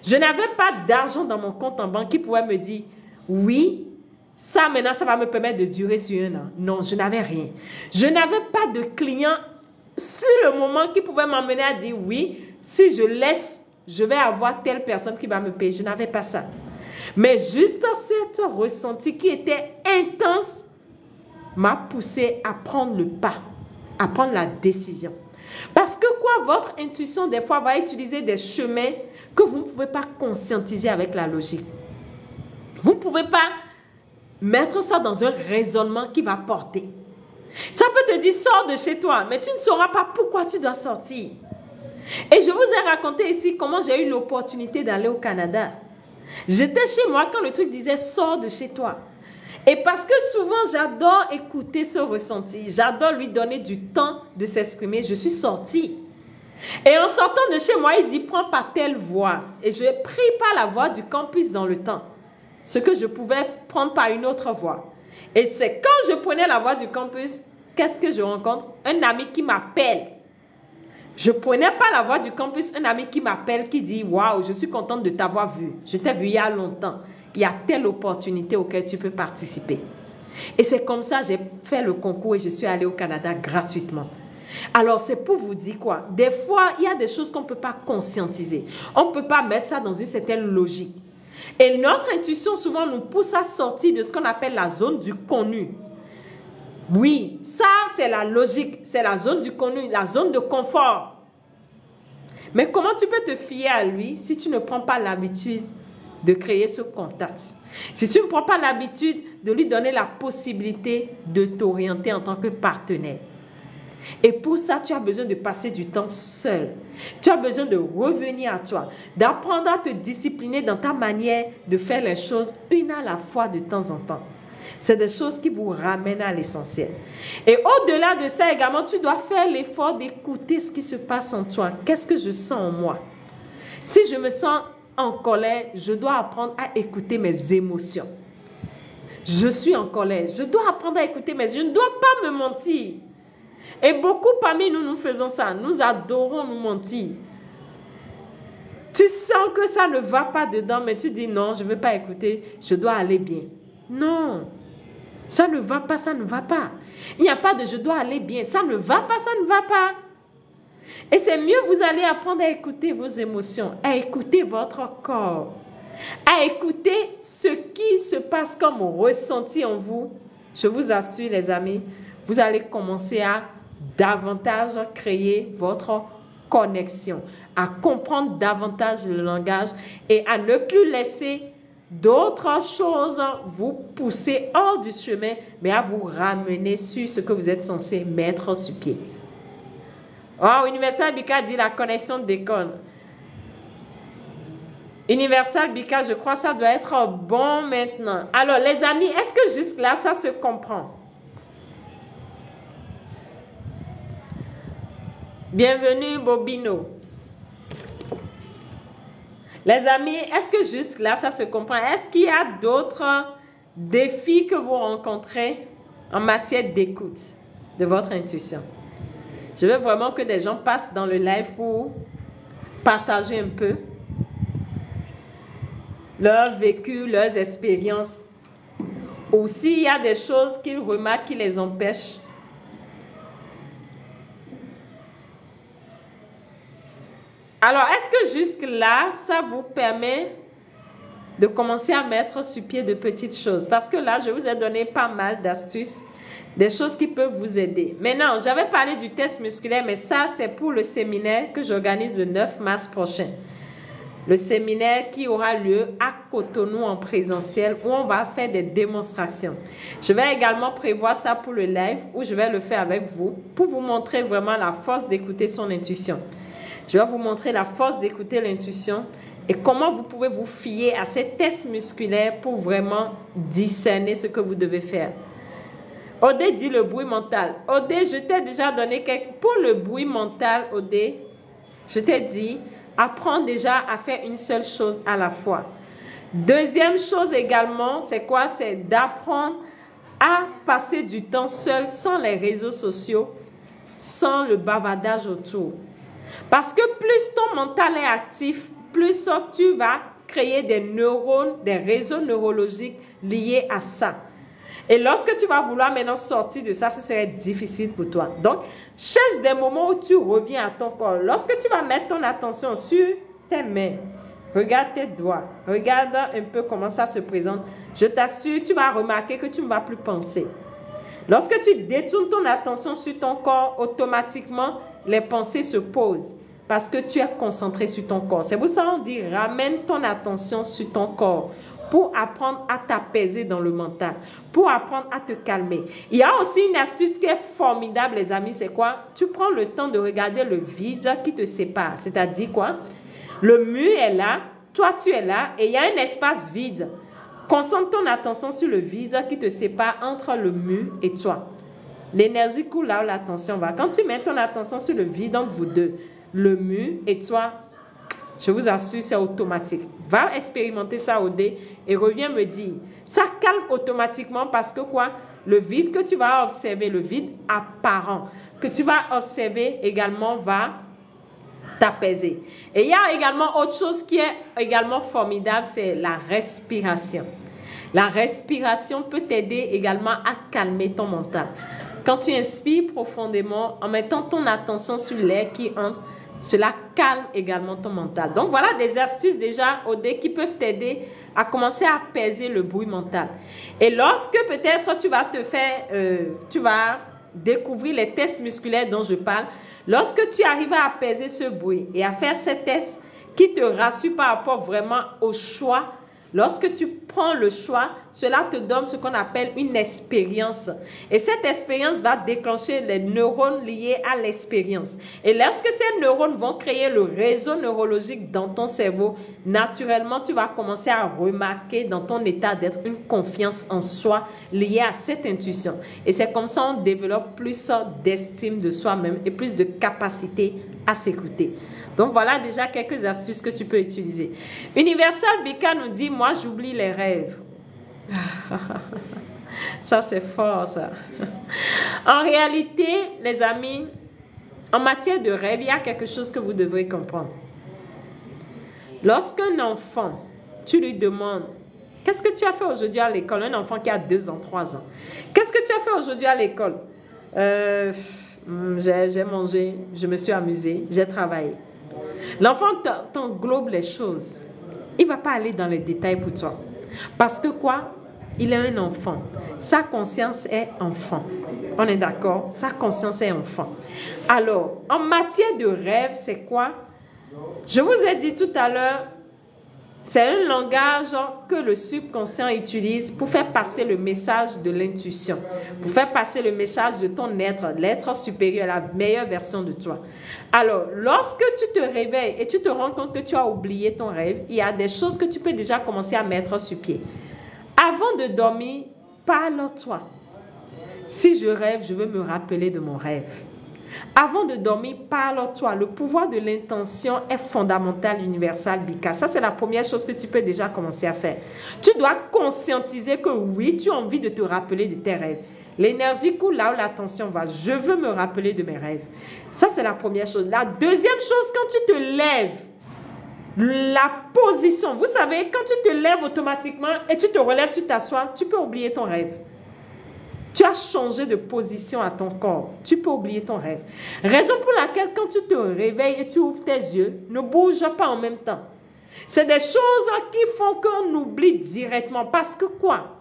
Je n'avais pas d'argent dans mon compte en banque qui pouvait me dire oui, ça maintenant, ça va me permettre de durer sur un an. Non, je n'avais rien. Je n'avais pas de clients sur le moment qui pouvait m'emmener à dire oui, si je laisse, je vais avoir telle personne qui va me payer. Je n'avais pas ça. Mais juste cet ressenti qui était intense m'a poussé à prendre le pas, à prendre la décision. Parce que quoi, votre intuition, des fois, va utiliser des chemins que vous ne pouvez pas conscientiser avec la logique. Vous ne pouvez pas mettre ça dans un raisonnement qui va porter. Ça peut te dire, sors de chez toi, mais tu ne sauras pas pourquoi tu dois sortir. Et je vous ai raconté ici comment j'ai eu l'opportunité d'aller au Canada. J'étais chez moi quand le truc disait, sors de chez toi. Et parce que souvent, j'adore écouter ce ressenti. J'adore lui donner du temps de s'exprimer. Je suis sortie. Et en sortant de chez moi, il dit, prends pas telle voie. Et je n'ai pris pas la voie du campus dans le temps. Ce que je pouvais prendre par une autre voie. Et c'est quand je prenais la voie du campus, qu'est-ce que je rencontre? Un ami qui m'appelle. Je ne prenais pas la voie du campus, un ami qui m'appelle, qui dit, waouh, je suis contente de t'avoir vu. Je t'ai vu il y a longtemps. Il y a telle opportunité auquel tu peux participer. Et c'est comme ça que j'ai fait le concours et je suis allée au Canada gratuitement. Alors, c'est pour vous dire quoi? Des fois, il y a des choses qu'on ne peut pas conscientiser. On ne peut pas mettre ça dans une certaine logique. Et notre intuition souvent nous pousse à sortir de ce qu'on appelle la zone du connu. Oui, ça c'est la logique, c'est la zone du connu, la zone de confort. Mais comment tu peux te fier à lui si tu ne prends pas l'habitude de créer ce contact? Si tu ne prends pas l'habitude de lui donner la possibilité de t'orienter en tant que partenaire. Et pour ça, tu as besoin de passer du temps seul. Tu as besoin de revenir à toi, d'apprendre à te discipliner dans ta manière de faire les choses une à la fois de temps en temps. C'est des choses qui vous ramènent à l'essentiel. Et au-delà de ça également, tu dois faire l'effort d'écouter ce qui se passe en toi. Qu'est-ce que je sens en moi? Si je me sens en colère, je dois apprendre à écouter mes émotions. Je suis en colère. Je dois apprendre à écouter mes émotions. Je ne dois pas me mentir. Et beaucoup parmi nous, nous faisons ça. Nous adorons nous mentir. Tu sens que ça ne va pas dedans, mais tu dis non, je ne veux pas écouter. Je dois aller bien. Non. Ça ne va pas, ça ne va pas. Il n'y a pas de je dois aller bien. Ça ne va pas, ça ne va pas. Et c'est mieux, vous allez apprendre à écouter vos émotions, à écouter votre corps, à écouter ce qui se passe comme ressenti en vous. Je vous assure, les amis, vous allez commencer à davantage créer votre connexion, à comprendre davantage le langage et à ne plus laisser d'autres choses vous pousser hors du chemin, mais à vous ramener sur ce que vous êtes censé mettre sur pied. Oh, Universal Bika dit la connexion déconne. Universal Bika, je crois que ça doit être bon maintenant. Alors, les amis, est-ce que jusque-là, ça se comprend? Bienvenue, Bobino. Les amis, est-ce que jusque-là, ça se comprend? Est-ce qu'il y a d'autres défis que vous rencontrez en matière d'écoute de votre intuition? Je veux vraiment que des gens passent dans le live pour partager un peu leur vécu, leurs expériences. Ou s'il y a des choses qu'ils remarquent qui les empêchent. Alors, est-ce que jusque-là, ça vous permet de commencer à mettre sur pied de petites choses? Parce que là, je vous ai donné pas mal d'astuces, des choses qui peuvent vous aider. Maintenant, j'avais parlé du test musculaire, mais ça, c'est pour le séminaire que j'organise le 9 mars prochain. Le séminaire qui aura lieu à Cotonou en présentiel, où on va faire des démonstrations. Je vais également prévoir ça pour le live, où je vais le faire avec vous, pour vous montrer vraiment la force d'écouter son intuition. Je vais vous montrer la force d'écouter l'intuition et comment vous pouvez vous fier à ces tests musculaires pour vraiment discerner ce que vous devez faire. Odé dit le bruit mental. Odé, je t'ai déjà donné quelques... Pour le bruit mental, Odé, je t'ai dit, apprends déjà à faire une seule chose à la fois. Deuxième chose également, c'est quoi? C'est d'apprendre à passer du temps seul sans les réseaux sociaux, sans le bavardage autour. Parce que plus ton mental est actif, plus tu vas créer des neurones, des réseaux neurologiques liés à ça. Et lorsque tu vas vouloir maintenant sortir de ça, ce serait difficile pour toi. Donc, cherche des moments où tu reviens à ton corps. Lorsque tu vas mettre ton attention sur tes mains, regarde tes doigts, regarde un peu comment ça se présente. Je t'assure, tu vas remarquer que tu ne vas plus penser. Lorsque tu détournes ton attention sur ton corps, automatiquement, les pensées se posent parce que tu es concentré sur ton corps. C'est pour ça qu'on dit ramène ton attention sur ton corps pour apprendre à t'apaiser dans le mental, pour apprendre à te calmer. Il y a aussi une astuce qui est formidable, les amis, c'est quoi? Tu prends le temps de regarder le vide qui te sépare. C'est-à-dire quoi? Le mur est là, toi tu es là et il y a un espace vide. Concentre ton attention sur le vide qui te sépare entre le mur et toi. L'énergie coule là où l'attention va. Quand tu mets ton attention sur le vide entre vous deux, le mur et toi, je vous assure, c'est automatique. Va expérimenter ça au dé et reviens me dire. Ça calme automatiquement parce que quoi? Le vide que tu vas observer, le vide apparent que tu vas observer également va t'apaiser. Et il y a également autre chose qui est également formidable, c'est la respiration. La respiration peut t'aider également à calmer ton mental. Quand tu inspires profondément, en mettant ton attention sur l'air qui entre, Cela calme également ton mental. Donc, voilà des astuces déjà, Odé, qui peuvent t'aider à commencer à apaiser le bruit mental. Et lorsque peut-être tu vas découvrir les tests musculaires dont je parle, lorsque tu arrives à apaiser ce bruit et à faire ces tests qui te rassurent par rapport vraiment au choix, lorsque tu prends le choix, cela te donne ce qu'on appelle une expérience. Et cette expérience va déclencher les neurones liés à l'expérience. Et lorsque ces neurones vont créer le réseau neurologique dans ton cerveau, naturellement, tu vas commencer à remarquer dans ton état d'être une confiance en soi liée à cette intuition. Et c'est comme ça qu'on développe plus d'estime de soi-même et plus de capacité à s'écouter. Donc, voilà déjà quelques astuces que tu peux utiliser. Universal Bika nous dit, moi, j'oublie les rêves. Ça, c'est fort, ça. En réalité, les amis, en matière de rêve, il y a quelque chose que vous devrez comprendre. Lorsqu'un enfant, tu lui demandes, qu'est-ce que tu as fait aujourd'hui à l'école? Un enfant qui a 2 ans, 3 ans. Qu'est-ce que tu as fait aujourd'hui à l'école? J'ai mangé, je me suis amusée, j'ai travaillé. L'enfant t'englobe les choses. Il ne va pas aller dans les détails pour toi. Parce que quoi? Il est un enfant. Sa conscience est enfant. On est d'accord? Sa conscience est enfant. Alors, en matière de rêve, c'est quoi? Je vous ai dit tout à l'heure, c'est un langage que le subconscient utilise pour faire passer le message de l'intuition, pour faire passer le message de ton être, l'être supérieur, la meilleure version de toi. Alors, lorsque tu te réveilles et tu te rends compte que tu as oublié ton rêve, il y a des choses que tu peux déjà commencer à mettre sur pied. Avant de dormir, parle-toi. Si je rêve, je veux me rappeler de mon rêve. Avant de dormir, parle-toi. Le pouvoir de l'intention est fondamental, universal, Bika. Ça, c'est la première chose que tu peux déjà commencer à faire. Tu dois conscientiser que oui, tu as envie de te rappeler de tes rêves. L'énergie coule là où l'attention va. Je veux me rappeler de mes rêves. Ça, c'est la première chose. La deuxième chose, quand tu te lèves, la position. Vous savez, quand tu te lèves automatiquement et tu te relèves, tu t'assois, tu peux oublier ton rêve. Tu as changé de position à ton corps. Tu peux oublier ton rêve. Raison pour laquelle quand tu te réveilles et tu ouvres tes yeux, ne bouge pas en même temps. C'est des choses qui font qu'on oublie directement. Parce que quoi?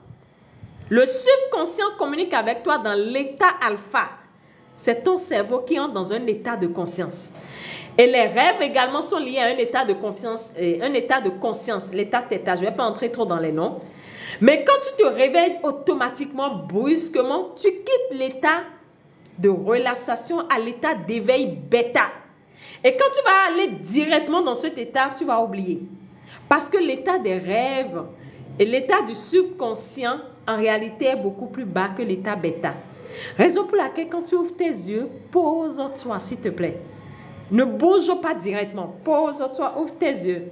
Le subconscient communique avec toi dans l'état alpha. C'est ton cerveau qui entre dans un état de conscience. Et les rêves également sont liés à un état de confiance, un état de conscience, l'état theta. Je ne vais pas entrer trop dans les noms. Mais quand tu te réveilles automatiquement, brusquement, tu quittes l'état de relaxation à l'état d'éveil bêta. Et quand tu vas aller directement dans cet état, tu vas oublier. Parce que l'état des rêves et l'état du subconscient, en réalité, est beaucoup plus bas que l'état bêta. Raison pour laquelle, quand tu ouvres tes yeux, pose-toi, s'il te plaît. Ne bouge pas directement. Pose-toi, ouvre tes yeux.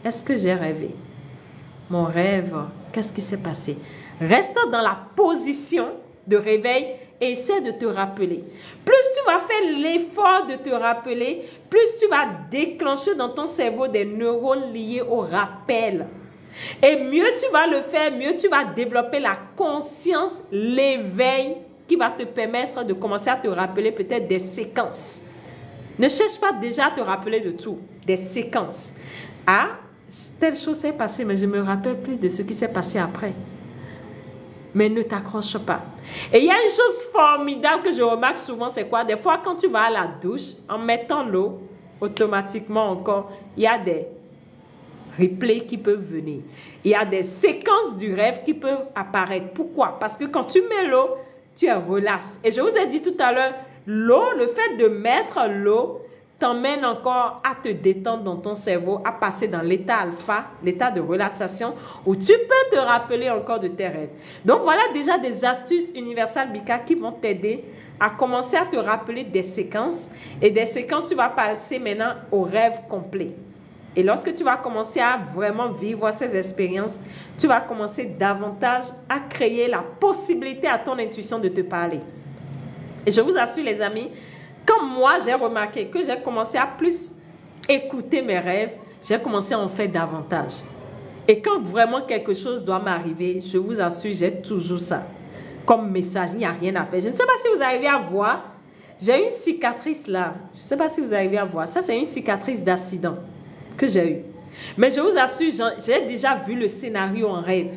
Est-ce que j'ai rêvé? Mon rêve, qu'est-ce qui s'est passé? Reste dans la position de réveil et essaie de te rappeler. Plus tu vas faire l'effort de te rappeler, plus tu vas déclencher dans ton cerveau des neurones liés au rappel. Et mieux tu vas le faire, mieux tu vas développer la conscience, l'éveil qui va te permettre de commencer à te rappeler peut-être des séquences. Ne cherche pas déjà à te rappeler de tout, des séquences. Ah, telle chose s'est passée, mais je me rappelle plus de ce qui s'est passé après. Mais ne t'accroche pas. Et il y a une chose formidable que je remarque souvent, c'est quoi? Des fois, quand tu vas à la douche, en mettant l'eau, automatiquement encore, il y a des replays qui peuvent venir. Il y a des séquences du rêve qui peuvent apparaître. Pourquoi? Parce que quand tu mets l'eau, tu es relax. Et je vous ai dit tout à l'heure, l'eau, le fait de mettre l'eau, t'emmène encore à te détendre dans ton cerveau, à passer dans l'état alpha, l'état de relaxation, où tu peux te rappeler encore de tes rêves. Donc voilà déjà des astuces universelles Bika qui vont t'aider à commencer à te rappeler des séquences. Et des séquences, tu vas passer maintenant au rêve complet. Et lorsque tu vas commencer à vraiment vivre ces expériences, tu vas commencer davantage à créer la possibilité à ton intuition de te parler. Et je vous assure les amis, comme moi, j'ai remarqué que j'ai commencé à plus écouter mes rêves, j'ai commencé à en faire davantage. Et quand vraiment quelque chose doit m'arriver, je vous assure, j'ai toujours ça comme message. Il n'y a rien à faire. Je ne sais pas si vous arrivez à voir. J'ai une cicatrice là. Je ne sais pas si vous arrivez à voir. Ça, c'est une cicatrice d'accident que j'ai eue. Mais je vous assure, j'ai déjà vu le scénario en rêve.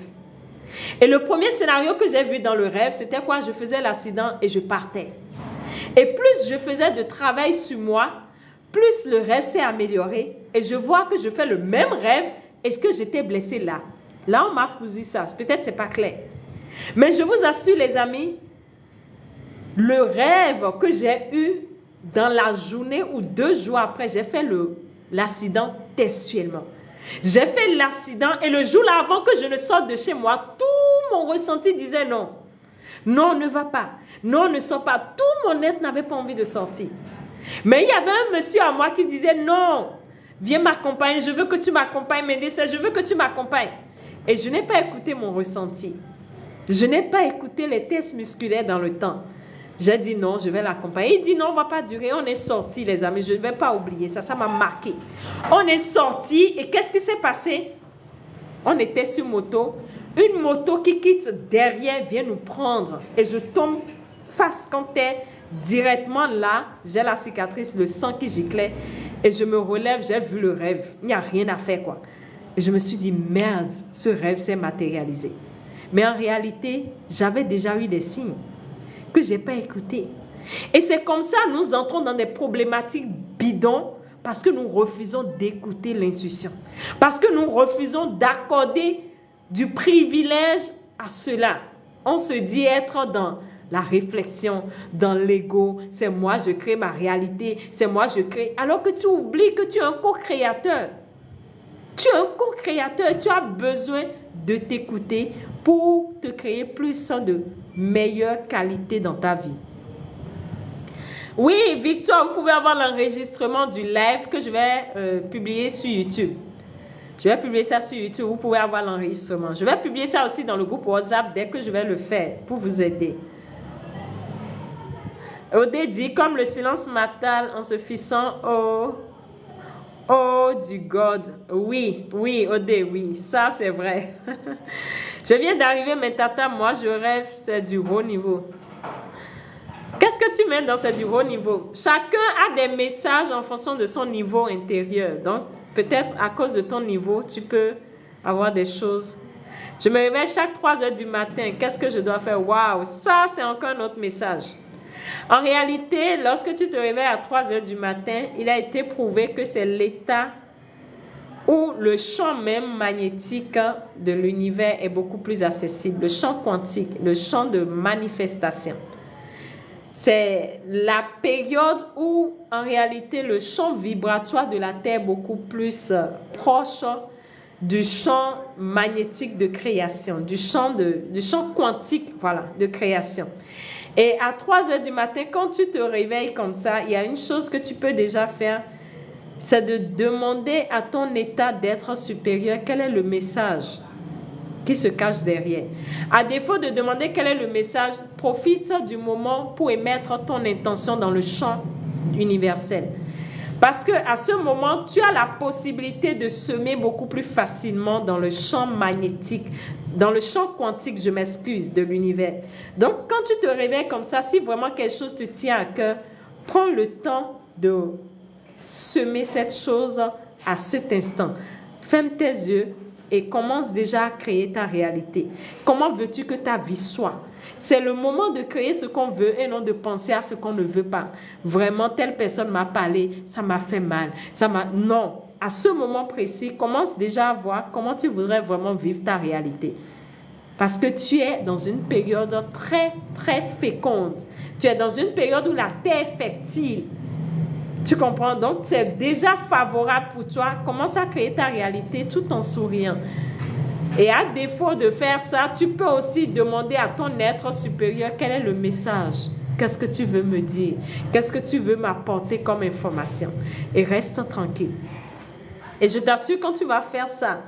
Et le premier scénario que j'ai vu dans le rêve, c'était quoi? Je faisais l'accident et je partais. Et plus je faisais de travail sur moi, plus le rêve s'est amélioré. Et je vois que je fais le même rêve et que j'étais blessée là. Là, on m'a cousu ça. Peut-être c'est pas clair. Mais je vous assure, les amis, le rêve que j'ai eu dans la journée ou 2 jours après, j'ai fait l'accident textuellement. J'ai fait l'accident et le jour là avant que je ne sorte de chez moi, tout mon ressenti disait non. Non, ne va pas. Non, ne sors pas. Tout mon être n'avait pas envie de sortir. Mais il y avait un monsieur à moi qui disait non, viens m'accompagner, je veux que tu m'accompagnes, mes décès, je veux que tu m'accompagnes. Et je n'ai pas écouté mon ressenti. Je n'ai pas écouté les tests musculaires dans le temps. J'ai dit non, je vais l'accompagner. Il dit non, on ne va pas durer. On est sortis, les amis. Je ne vais pas oublier ça. Ça m'a marqué. On est sortis et qu'est-ce qui s'est passé? On était sur moto. Une moto qui quitte derrière vient nous prendre. Et je tombe face contre terre. Directement là, j'ai la cicatrice, le sang qui giclait. Et je me relève, j'ai vu le rêve. Il n'y a rien à faire, quoi. Et je me suis dit, merde, ce rêve s'est matérialisé. Mais en réalité, j'avais déjà eu des signes que je n'ai pas écoutés. Et c'est comme ça, nous entrons dans des problématiques bidons parce que nous refusons d'écouter l'intuition. Parce que nous refusons d'accorder du privilège à cela. On se dit être dans la réflexion, dans l'ego. C'est moi, je crée ma réalité. C'est moi, je crée. Alors que tu oublies que tu es un co-créateur. Tu es un co-créateur. Tu as besoin de t'écouter pour te créer plus de meilleure qualité dans ta vie. Oui, Victoire, vous pouvez avoir l'enregistrement du live que je vais publier sur YouTube. Je vais publier ça sur YouTube, vous pouvez avoir l'enregistrement. Je vais publier ça aussi dans le groupe WhatsApp dès que je vais le faire pour vous aider. Odé dit, comme le silence m'attale en se fixant au du God. Oui, oui, Odé, oui, ça c'est vrai. Je viens d'arriver, mais tata, moi je rêve, c'est du haut niveau. Qu'est-ce que tu mets dans ce du haut niveau? Chacun a des messages en fonction de son niveau intérieur. Donc, peut-être à cause de ton niveau, tu peux avoir des choses. Je me réveille chaque 3 heures du matin. Qu'est-ce que je dois faire? Waouh, ça c'est encore un autre message. En réalité, lorsque tu te réveilles à 3 heures du matin, il a été prouvé que c'est l'état où le champ même magnétique de l'univers est beaucoup plus accessible. Le champ quantique, le champ de manifestation. C'est la période où, en réalité, le champ vibratoire de la Terre est beaucoup plus proche du champ magnétique de création, du champ quantique, voilà, de création. Et à 3 heures du matin, quand tu te réveilles comme ça, il y a une chose que tu peux déjà faire, c'est de demander à ton état d'être supérieur quel est le message qui se cache derrière. À défaut de demander quel est le message, profite du moment pour émettre ton intention dans le champ universel. Parce que à ce moment, tu as la possibilité de semer beaucoup plus facilement dans le champ magnétique, dans le champ quantique, je m'excuse, de l'univers. Donc, quand tu te réveilles comme ça, si vraiment quelque chose te tient à cœur, prends le temps de semer cette chose à cet instant. Ferme tes yeux et commence déjà à créer ta réalité. Comment veux-tu que ta vie soit? C'est le moment de créer ce qu'on veut et non de penser à ce qu'on ne veut pas. Vraiment, telle personne m'a parlé, ça m'a fait mal. Non, à ce moment précis, commence déjà à voir comment tu voudrais vraiment vivre ta réalité. Parce que tu es dans une période très, très féconde. Tu es dans une période où la terre est fertile. Tu comprends? Donc, c'est déjà favorable pour toi. Commence à créer ta réalité tout en souriant. Et à défaut de faire ça, tu peux aussi demander à ton être supérieur quel est le message. Qu'est-ce que tu veux me dire? Qu'est-ce que tu veux m'apporter comme information? Et reste tranquille. Et je t'assure, quand tu vas faire ça,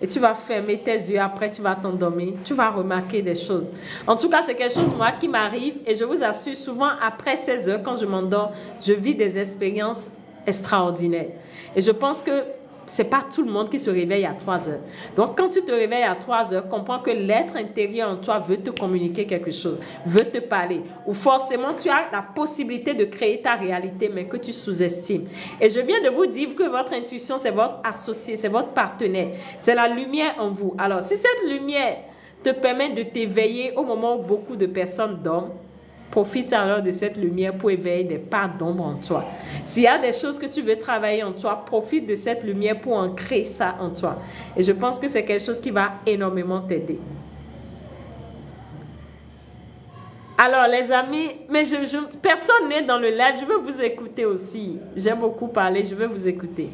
et tu vas fermer tes yeux, après tu vas t'endormir, tu vas remarquer des choses. En tout cas, c'est quelque chose, moi, qui m'arrive. Et je vous assure, souvent, après 16 heures, quand je m'endors, je vis des expériences extraordinaires. Et je pense que c'est pas tout le monde qui se réveille à 3 heures. Donc, quand tu te réveilles à 3 heures, comprends que l'être intérieur en toi veut te communiquer quelque chose, veut te parler. Ou forcément, tu as la possibilité de créer ta réalité, mais que tu sous-estimes. Et je viens de vous dire que votre intuition, c'est votre associé, c'est votre partenaire. C'est la lumière en vous. Alors, si cette lumière te permet de t'éveiller au moment où beaucoup de personnes dorment, profite alors de cette lumière pour éveiller des parts d'ombre en toi. S'il y a des choses que tu veux travailler en toi, profite de cette lumière pour ancrer ça en toi. Et je pense que c'est quelque chose qui va énormément t'aider. Alors les amis, mais personne n'est dans le live, je veux vous écouter aussi. J'ai beaucoup parlé, je veux vous écouter.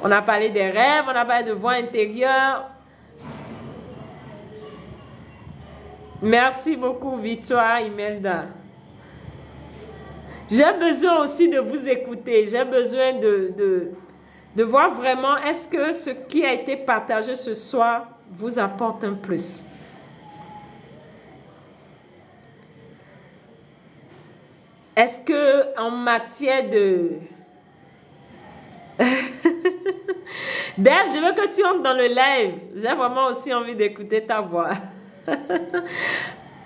On a parlé des rêves, on a parlé de voix intérieure. Merci beaucoup, Victoire, Imelda. J'ai besoin aussi de vous écouter. J'ai besoin de voir vraiment, est-ce que ce qui a été partagé ce soir vous apporte un plus? Est-ce que en matière de... Dave, je veux que tu entres dans le live. J'ai vraiment aussi envie d'écouter ta voix.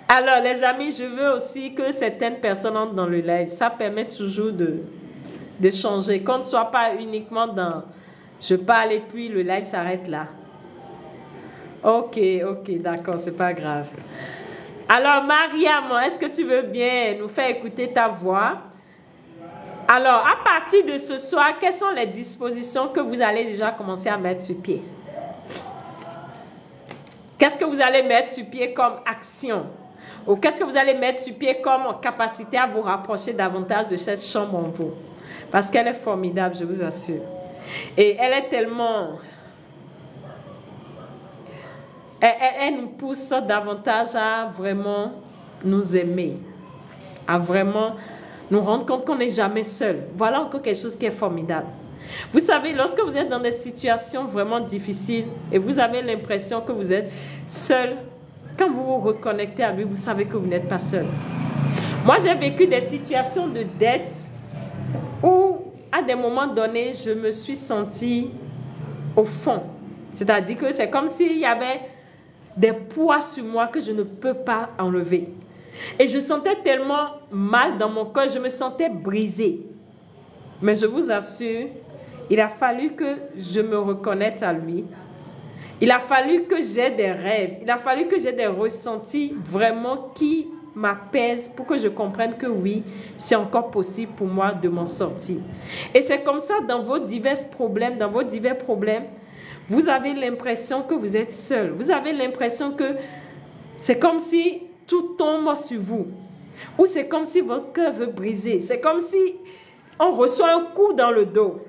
Alors les amis, je veux aussi que certaines personnes entrent dans le live. Ça permet toujours d'échanger. Qu'on ne soit pas uniquement dans je parle et puis le live s'arrête là. Ok, d'accord, c'est pas grave. Alors Mariam, est-ce que tu veux bien nous faire écouter ta voix? Alors à partir de ce soir, quelles sont les dispositions que vous allez déjà commencer à mettre sur pied? Qu'est-ce que vous allez mettre sur pied comme action? Ou qu'est-ce que vous allez mettre sur pied comme capacité à vous rapprocher davantage de cette chambre en vous? Parce qu'elle est formidable, je vous assure. Et elle est tellement... Elle nous pousse davantage à vraiment nous aimer. À vraiment nous rendre compte qu'on n'est jamais seul. Voilà encore quelque chose qui est formidable. Vous savez, lorsque vous êtes dans des situations vraiment difficiles et vous avez l'impression que vous êtes seul, quand vous vous reconnectez à lui, vous savez que vous n'êtes pas seul. Moi, j'ai vécu des situations de dette où, à des moments donnés, je me suis sentie au fond. C'est-à-dire que c'est comme s'il y avait des poids sur moi que je ne peux pas enlever. Et je sentais tellement mal dans mon corps, je me sentais brisée. Mais je vous assure, il a fallu que je me reconnecte à lui. Il a fallu que j'ai des rêves. Il a fallu que j'ai des ressentis vraiment qui m'apaisent pour que je comprenne que oui, c'est encore possible pour moi de m'en sortir. Et c'est comme ça dans vos divers problèmes, vous avez l'impression que vous êtes seul. Vous avez l'impression que c'est comme si tout tombe sur vous. Ou c'est comme si votre cœur veut briser. C'est comme si on reçoit un coup dans le dos.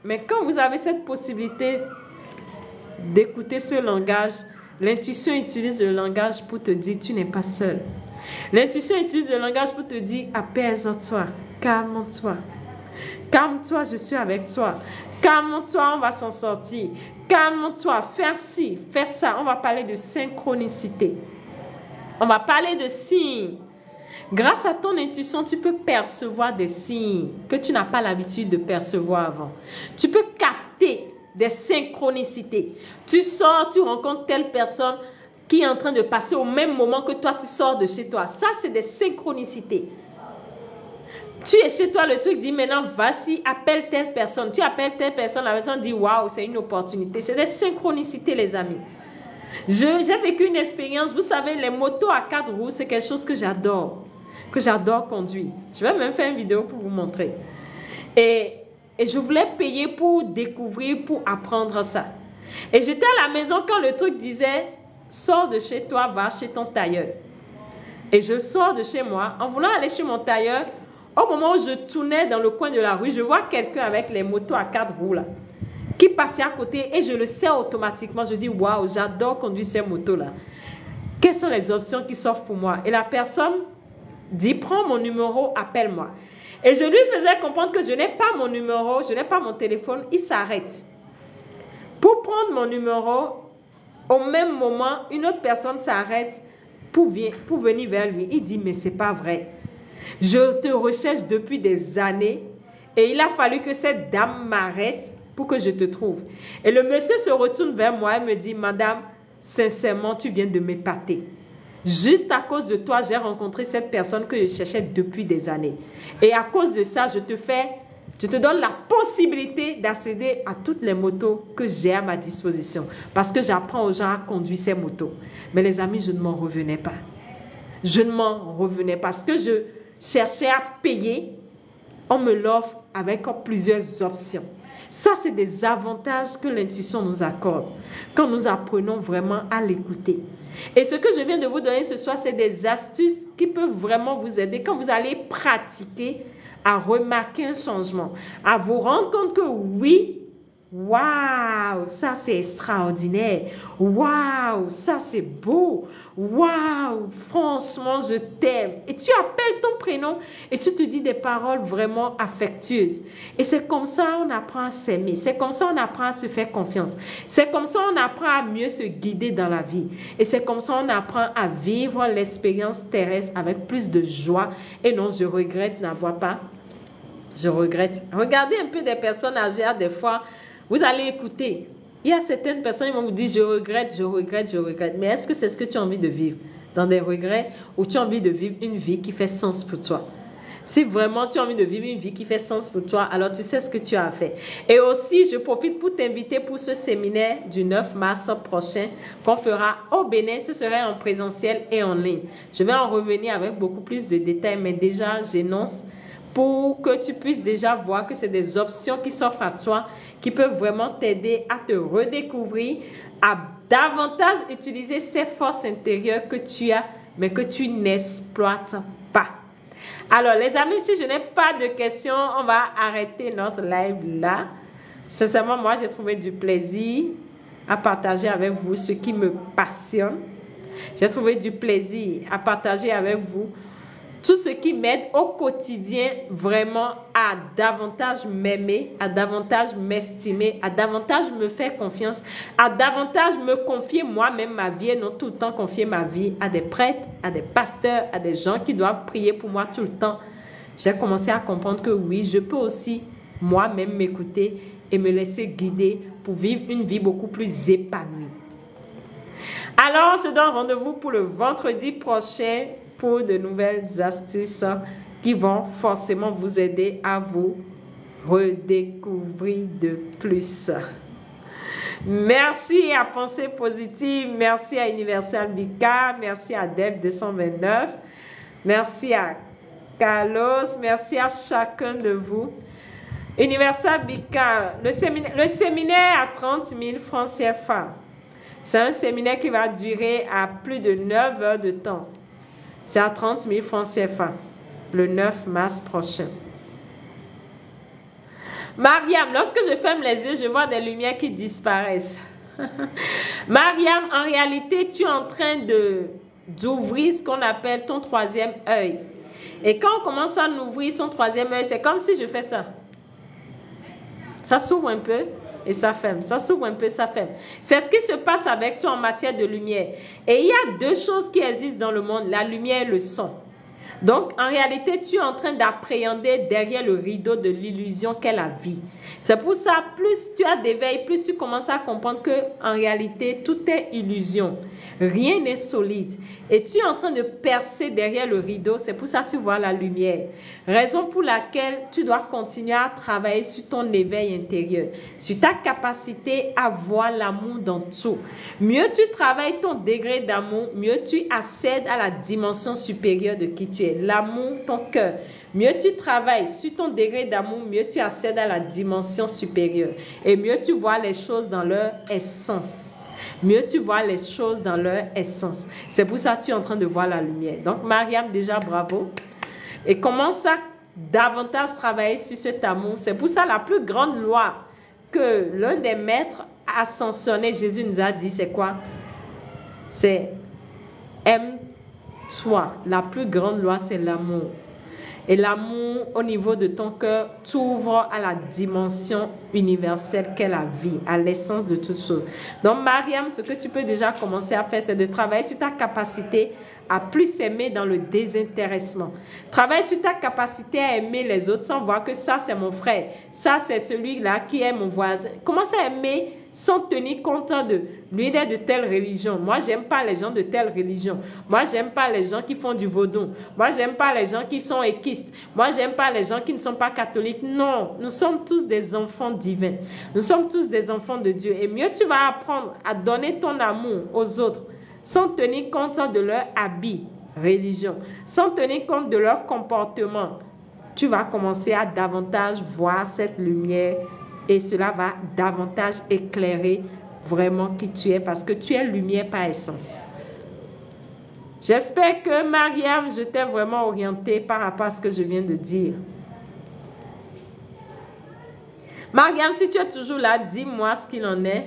Mais quand vous avez cette possibilité d'écouter ce langage, l'intuition utilise le langage pour te dire tu n'es pas seul. L'intuition utilise le langage pour te dire apaise-toi, calme-toi. Calme-toi, je suis avec toi. Calme-toi, on va s'en sortir. Calme-toi, faire ci, faire ça. On va parler de synchronicité. On va parler de signes. Grâce à ton intuition, tu peux percevoir des signes que tu n'as pas l'habitude de percevoir avant. Tu peux capter des synchronicités. Tu sors, tu rencontres telle personne qui est en train de passer au même moment que toi, tu sors de chez toi. Ça, c'est des synchronicités. Tu es chez toi, le truc dit maintenant, vas-y, appelle telle personne. Tu appelles telle personne, la personne dit, waouh, c'est une opportunité. C'est des synchronicités, les amis. J'ai vécu une expérience, vous savez, les motos à 4 roues, c'est quelque chose que j'adore conduire. Je vais même faire une vidéo pour vous montrer. Et je voulais payer pour découvrir, pour apprendre ça. Et j'étais à la maison quand le truc disait, sors de chez toi, va chez ton tailleur. Et je sors de chez moi, en voulant aller chez mon tailleur, au moment où je tournais dans le coin de la rue, je vois quelqu'un avec les motos à 4 roues là, qui passait à côté et je le sais automatiquement. Je dis, waouh, j'adore conduire ces motos-là. Quelles sont les options qui s'offrent pour moi? Et la personne dit, prends mon numéro, appelle-moi. Et je lui faisais comprendre que je n'ai pas mon numéro, je n'ai pas mon téléphone, il s'arrête. Pour prendre mon numéro, au même moment, une autre personne s'arrête pour venir vers lui. Il dit, mais c'est pas vrai. Je te recherche depuis des années et il a fallu que cette dame m'arrête pour que je te trouve. Et le monsieur se retourne vers moi et me dit, madame, sincèrement, tu viens de m'épater. Juste à cause de toi, j'ai rencontré cette personne que je cherchais depuis des années. Et à cause de ça, je te donne la possibilité d'accéder à toutes les motos que j'ai à ma disposition. Parce que j'apprends aux gens à conduire ces motos. Mais les amis, je ne m'en revenais pas. Je ne m'en revenais pas. Parce que je cherchais à payer, on me l'offre avec plusieurs options. Ça, c'est des avantages que l'intuition nous accorde quand nous apprenons vraiment à l'écouter. Et ce que je viens de vous donner ce soir, c'est des astuces qui peuvent vraiment vous aider quand vous allez pratiquer à remarquer un changement, à vous rendre compte que oui, waouh, ça c'est extraordinaire, waouh, ça c'est beau, waouh, franchement je t'aime. Et tu appelles ton prénom et tu te dis des paroles vraiment affectueuses. Et c'est comme ça on apprend à s'aimer, c'est comme ça on apprend à se faire confiance, c'est comme ça on apprend à mieux se guider dans la vie. Et c'est comme ça on apprend à vivre l'expérience terrestre avec plus de joie. Et non, je regrette n'avoir pas. Je regrette. Regardez un peu des personnes âgées, des fois, vous allez écouter. Il y a certaines personnes qui vont vous dire, je regrette, je regrette, je regrette. Mais est-ce que c'est ce que tu as envie de vivre? Dans des regrets, ou tu as envie de vivre une vie qui fait sens pour toi? Si vraiment tu as envie de vivre une vie qui fait sens pour toi, alors tu sais ce que tu as à faire. Et aussi, je profite pour t'inviter pour ce séminaire du 9 mars prochain qu'on fera au Bénin. Ce serait en présentiel et en ligne. Je vais en revenir avec beaucoup plus de détails, mais déjà, j'énonce pour que tu puisses déjà voir que c'est des options qui s'offrent à toi, qui peuvent vraiment t'aider à te redécouvrir, à davantage utiliser ces forces intérieures que tu as, mais que tu n'exploites pas. Alors, les amis, si je n'ai pas de questions, on va arrêter notre live là. Sincèrement, moi, j'ai trouvé du plaisir à partager avec vous ce qui me passionne. J'ai trouvé du plaisir à partager avec vous tout ce qui m'aide au quotidien vraiment à davantage m'aimer, à davantage m'estimer, à davantage me faire confiance, à davantage me confier moi-même ma vie et non tout le temps confier ma vie à des prêtres, à des pasteurs, à des gens qui doivent prier pour moi tout le temps. J'ai commencé à comprendre que oui, je peux aussi moi-même m'écouter et me laisser guider pour vivre une vie beaucoup plus épanouie. Alors, on se donne rendez-vous pour le vendredi prochain pour de nouvelles astuces qui vont forcément vous aider à vous redécouvrir de plus. Merci à Pensée Positive, merci à Universal Bika, merci à Deb 229, merci à Carlos, merci à chacun de vous. Universal Bika, le séminaire à 30 000 francs CFA. C'est un séminaire qui va durer à plus de 9 heures de temps. C'est à 30 000 francs CFA, le 9 mars prochain. Mariam, lorsque je ferme les yeux, je vois des lumières qui disparaissent. Mariam, en réalité, tu es en train d'ouvrir ce qu'on appelle ton troisième œil. Et quand on commence à ouvrir son troisième œil, c'est comme si je fais ça. Ça s'ouvre un peu et ça ferme. Ça s'ouvre un peu, ça ferme. C'est ce qui se passe avec toi en matière de lumière. Et il y a deux choses qui existent dans le monde, la lumière et le son. Donc, en réalité, tu es en train d'appréhender derrière le rideau de l'illusion qu'est la vie. C'est pour ça, plus tu as d'éveil, plus tu commences à comprendre que en réalité, tout est illusion. Rien n'est solide. Et tu es en train de percer derrière le rideau. C'est pour ça que tu vois la lumière. Raison pour laquelle tu dois continuer à travailler sur ton éveil intérieur, sur ta capacité à voir l'amour dans tout. Mieux tu travailles ton degré d'amour, mieux tu accèdes à la dimension supérieure de qui tu es. L'amour, ton cœur. Mieux tu travailles sur ton degré d'amour, mieux tu accèdes à la dimension supérieure. Et mieux tu vois les choses dans leur essence. Mieux tu vois les choses dans leur essence. C'est pour ça que tu es en train de voir la lumière. Donc, Mariam, déjà, bravo. Et commence à davantage travailler sur cet amour. C'est pour ça la plus grande loi que l'un des maîtres ascensionnés, Jésus nous a dit, c'est quoi? C'est aime-toi. La plus grande loi, c'est l'amour. Et l'amour, au niveau de ton cœur, t'ouvre à la dimension universelle qu'est la vie, à l'essence de toutes choses. Donc, Mariam, ce que tu peux déjà commencer à faire, c'est de travailler sur ta capacité à plus aimer dans le désintéressement. Travaille sur ta capacité à aimer les autres sans voir que ça, c'est mon frère. Ça, c'est celui-là qui est mon voisin. Commence à aimer sans tenir compte de lui, il est de telle religion. Moi, j'aime pas les gens de telle religion. Moi, j'aime pas les gens qui font du vaudou. Moi, j'aime pas les gens qui sont équistes. Moi, j'aime pas les gens qui ne sont pas catholiques. Non, nous sommes tous des enfants divins. Nous sommes tous des enfants de Dieu. Et mieux tu vas apprendre à donner ton amour aux autres sans tenir compte de leur habit, religion, sans tenir compte de leur comportement. Tu vas commencer à davantage voir cette lumière et cela va davantage éclairer vraiment qui tu es parce que tu es lumière par essence. J'espère que Mariam, je t'ai vraiment orientée par rapport à ce que je viens de dire. Mariam, si tu es toujours là, dis-moi ce qu'il en est.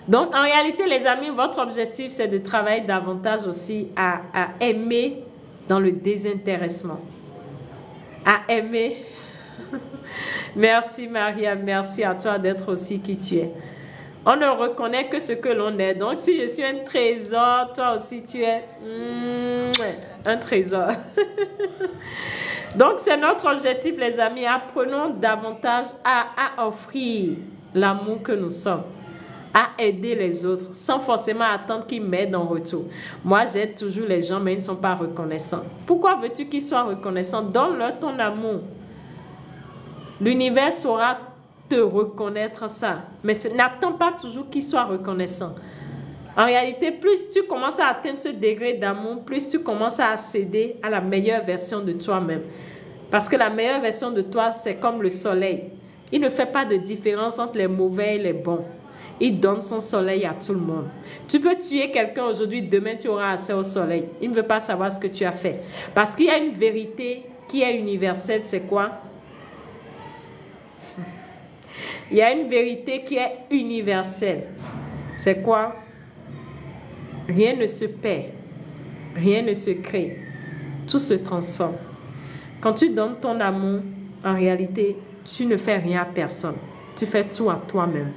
Donc, en réalité, les amis, votre objectif, c'est de travailler davantage aussi à aimer dans le désintéressement. À aimer. Merci, Mariam. Merci à toi d'être aussi qui tu es. On ne reconnaît que ce que l'on est. Donc, si je suis un trésor, toi aussi, tu es un trésor. Donc, c'est notre objectif, les amis. Apprenons davantage à offrir l'amour que nous sommes, à aider les autres, sans forcément attendre qu'ils m'aident en retour. Moi, j'aide toujours les gens, mais ils ne sont pas reconnaissants. Pourquoi veux-tu qu'ils soient reconnaissants? Donne-leur ton amour. L'univers saura te reconnaître ça. Mais n'attends pas toujours qu'ils soient reconnaissants. En réalité, plus tu commences à atteindre ce degré d'amour, plus tu commences à accéder à la meilleure version de toi-même. Parce que la meilleure version de toi, c'est comme le soleil. Il ne fait pas de différence entre les mauvais et les bons. Il donne son soleil à tout le monde. Tu peux tuer quelqu'un aujourd'hui, demain tu auras accès au soleil. Il ne veut pas savoir ce que tu as fait. Parce qu'il y a une vérité qui est universelle, c'est quoi? Il y a une vérité qui est universelle. C'est quoi? Rien ne se perd. Rien ne se crée. Tout se transforme. Quand tu donnes ton amour, en réalité, tu ne fais rien à personne. Tu fais tout à toi-même.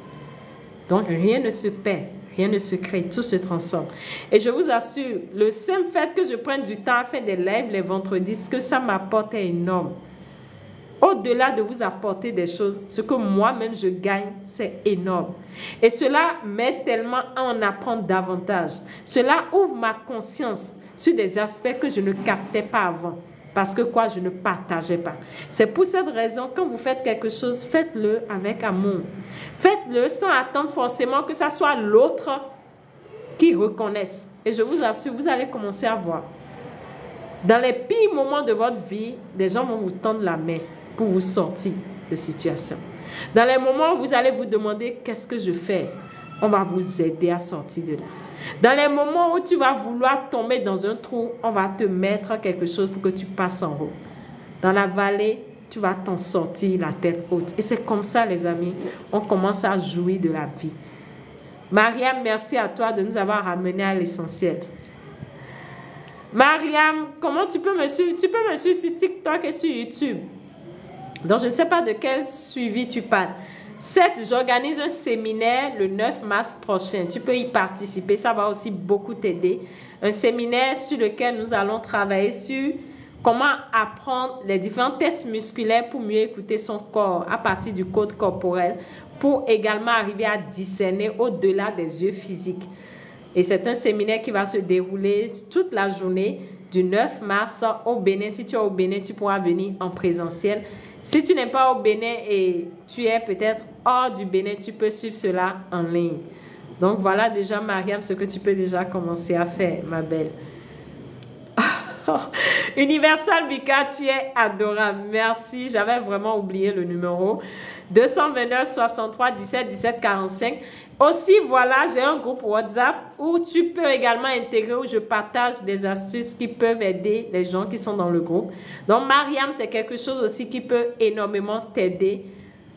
Donc, rien ne se perd. Rien ne se crée. Tout se transforme. Et je vous assure, le simple fait que je prenne du temps à faire des lives les vendredis, ce que ça m'apporte est énorme. Au-delà de vous apporter des choses, ce que moi-même je gagne, c'est énorme. Et cela m'aide tellement à en apprendre davantage. Cela ouvre ma conscience sur des aspects que je ne captais pas avant. Parce que quoi, je ne partageais pas. C'est pour cette raison, quand vous faites quelque chose, faites-le avec amour. Faites-le sans attendre forcément que ça soit l'autre qui reconnaisse. Et je vous assure, vous allez commencer à voir. Dans les pires moments de votre vie, des gens vont vous tendre la main pour vous sortir de situation. Dans les moments où vous allez vous demander qu'est-ce que je fais, on va vous aider à sortir de là. Dans les moments où tu vas vouloir tomber dans un trou, on va te mettre quelque chose pour que tu passes en haut. Dans la vallée, tu vas t'en sortir la tête haute. Et c'est comme ça, les amis, on commence à jouir de la vie. Mariam, merci à toi de nous avoir ramenés à l'essentiel. Mariam, comment tu peux me suivre? Tu peux me suivre sur TikTok et sur YouTube. Donc, je ne sais pas de quel suivi tu parles. 7, j'organise un séminaire le 9 mars prochain. Tu peux y participer. Ça va aussi beaucoup t'aider. Un séminaire sur lequel nous allons travailler sur comment apprendre les différents tests musculaires pour mieux écouter son corps à partir du code corporel pour également arriver à discerner au-delà des yeux physiques. Et c'est un séminaire qui va se dérouler toute la journée du 9 mars au Bénin. Si tu es au Bénin, tu pourras venir en présentiel. Si tu n'es pas au Bénin et tu es peut-être hors du Bénin, tu peux suivre cela en ligne. Donc voilà déjà, Mariam, ce que tu peux déjà commencer à faire, ma belle. Universal Bika, tu es adorable. Merci. J'avais vraiment oublié le numéro. 229 63 17 17 45. Aussi, voilà, j'ai un groupe WhatsApp où tu peux également intégrer, où je partage des astuces qui peuvent aider les gens qui sont dans le groupe. Donc, Mariam, c'est quelque chose aussi qui peut énormément t'aider,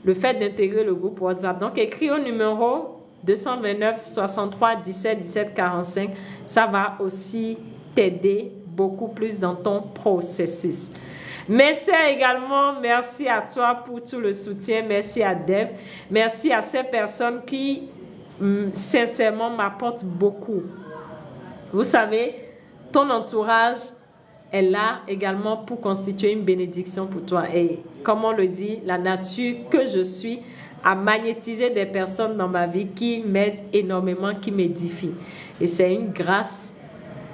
le fait d'intégrer le groupe WhatsApp. Donc, écris au numéro 229 63 17 17 45. Ça va aussi t'aider beaucoup plus dans ton processus. Merci également, merci à toi pour tout le soutien. Merci à Dev. Merci à ces personnes qui, sincèrement, m'apportent beaucoup. Vous savez, ton entourage est là également pour constituer une bénédiction pour toi. Et comme on le dit, la nature que je suis a magnétisé des personnes dans ma vie qui m'aident énormément, qui m'édifient. Et c'est une grâce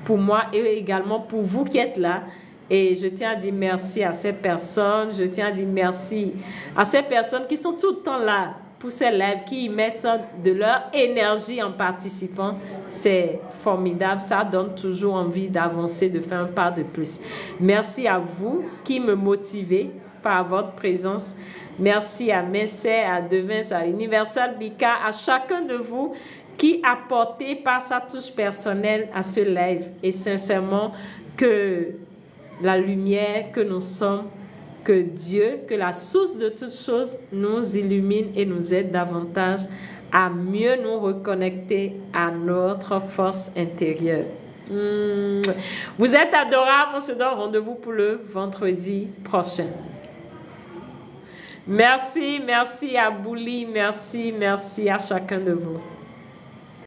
pour moi et également pour vous qui êtes là. Et je tiens à dire merci à ces personnes. Je tiens à dire merci à ces personnes qui sont tout le temps là pour ces lives, qui y mettent de leur énergie en participant. C'est formidable. Ça donne toujours envie d'avancer, de faire un pas de plus. Merci à vous qui me motivez par votre présence. Merci à Messé, à Devins, à Universal Bika, à chacun de vous qui a porté par sa touche personnelle à ce live. Et sincèrement, que la lumière que nous sommes, que Dieu, que la source de toutes choses nous illumine et nous aide davantage à mieux nous reconnecter à notre force intérieure. Vous êtes adorables. On se donne rendez-vous pour le vendredi prochain. Merci, merci à Bouli, merci à chacun de vous.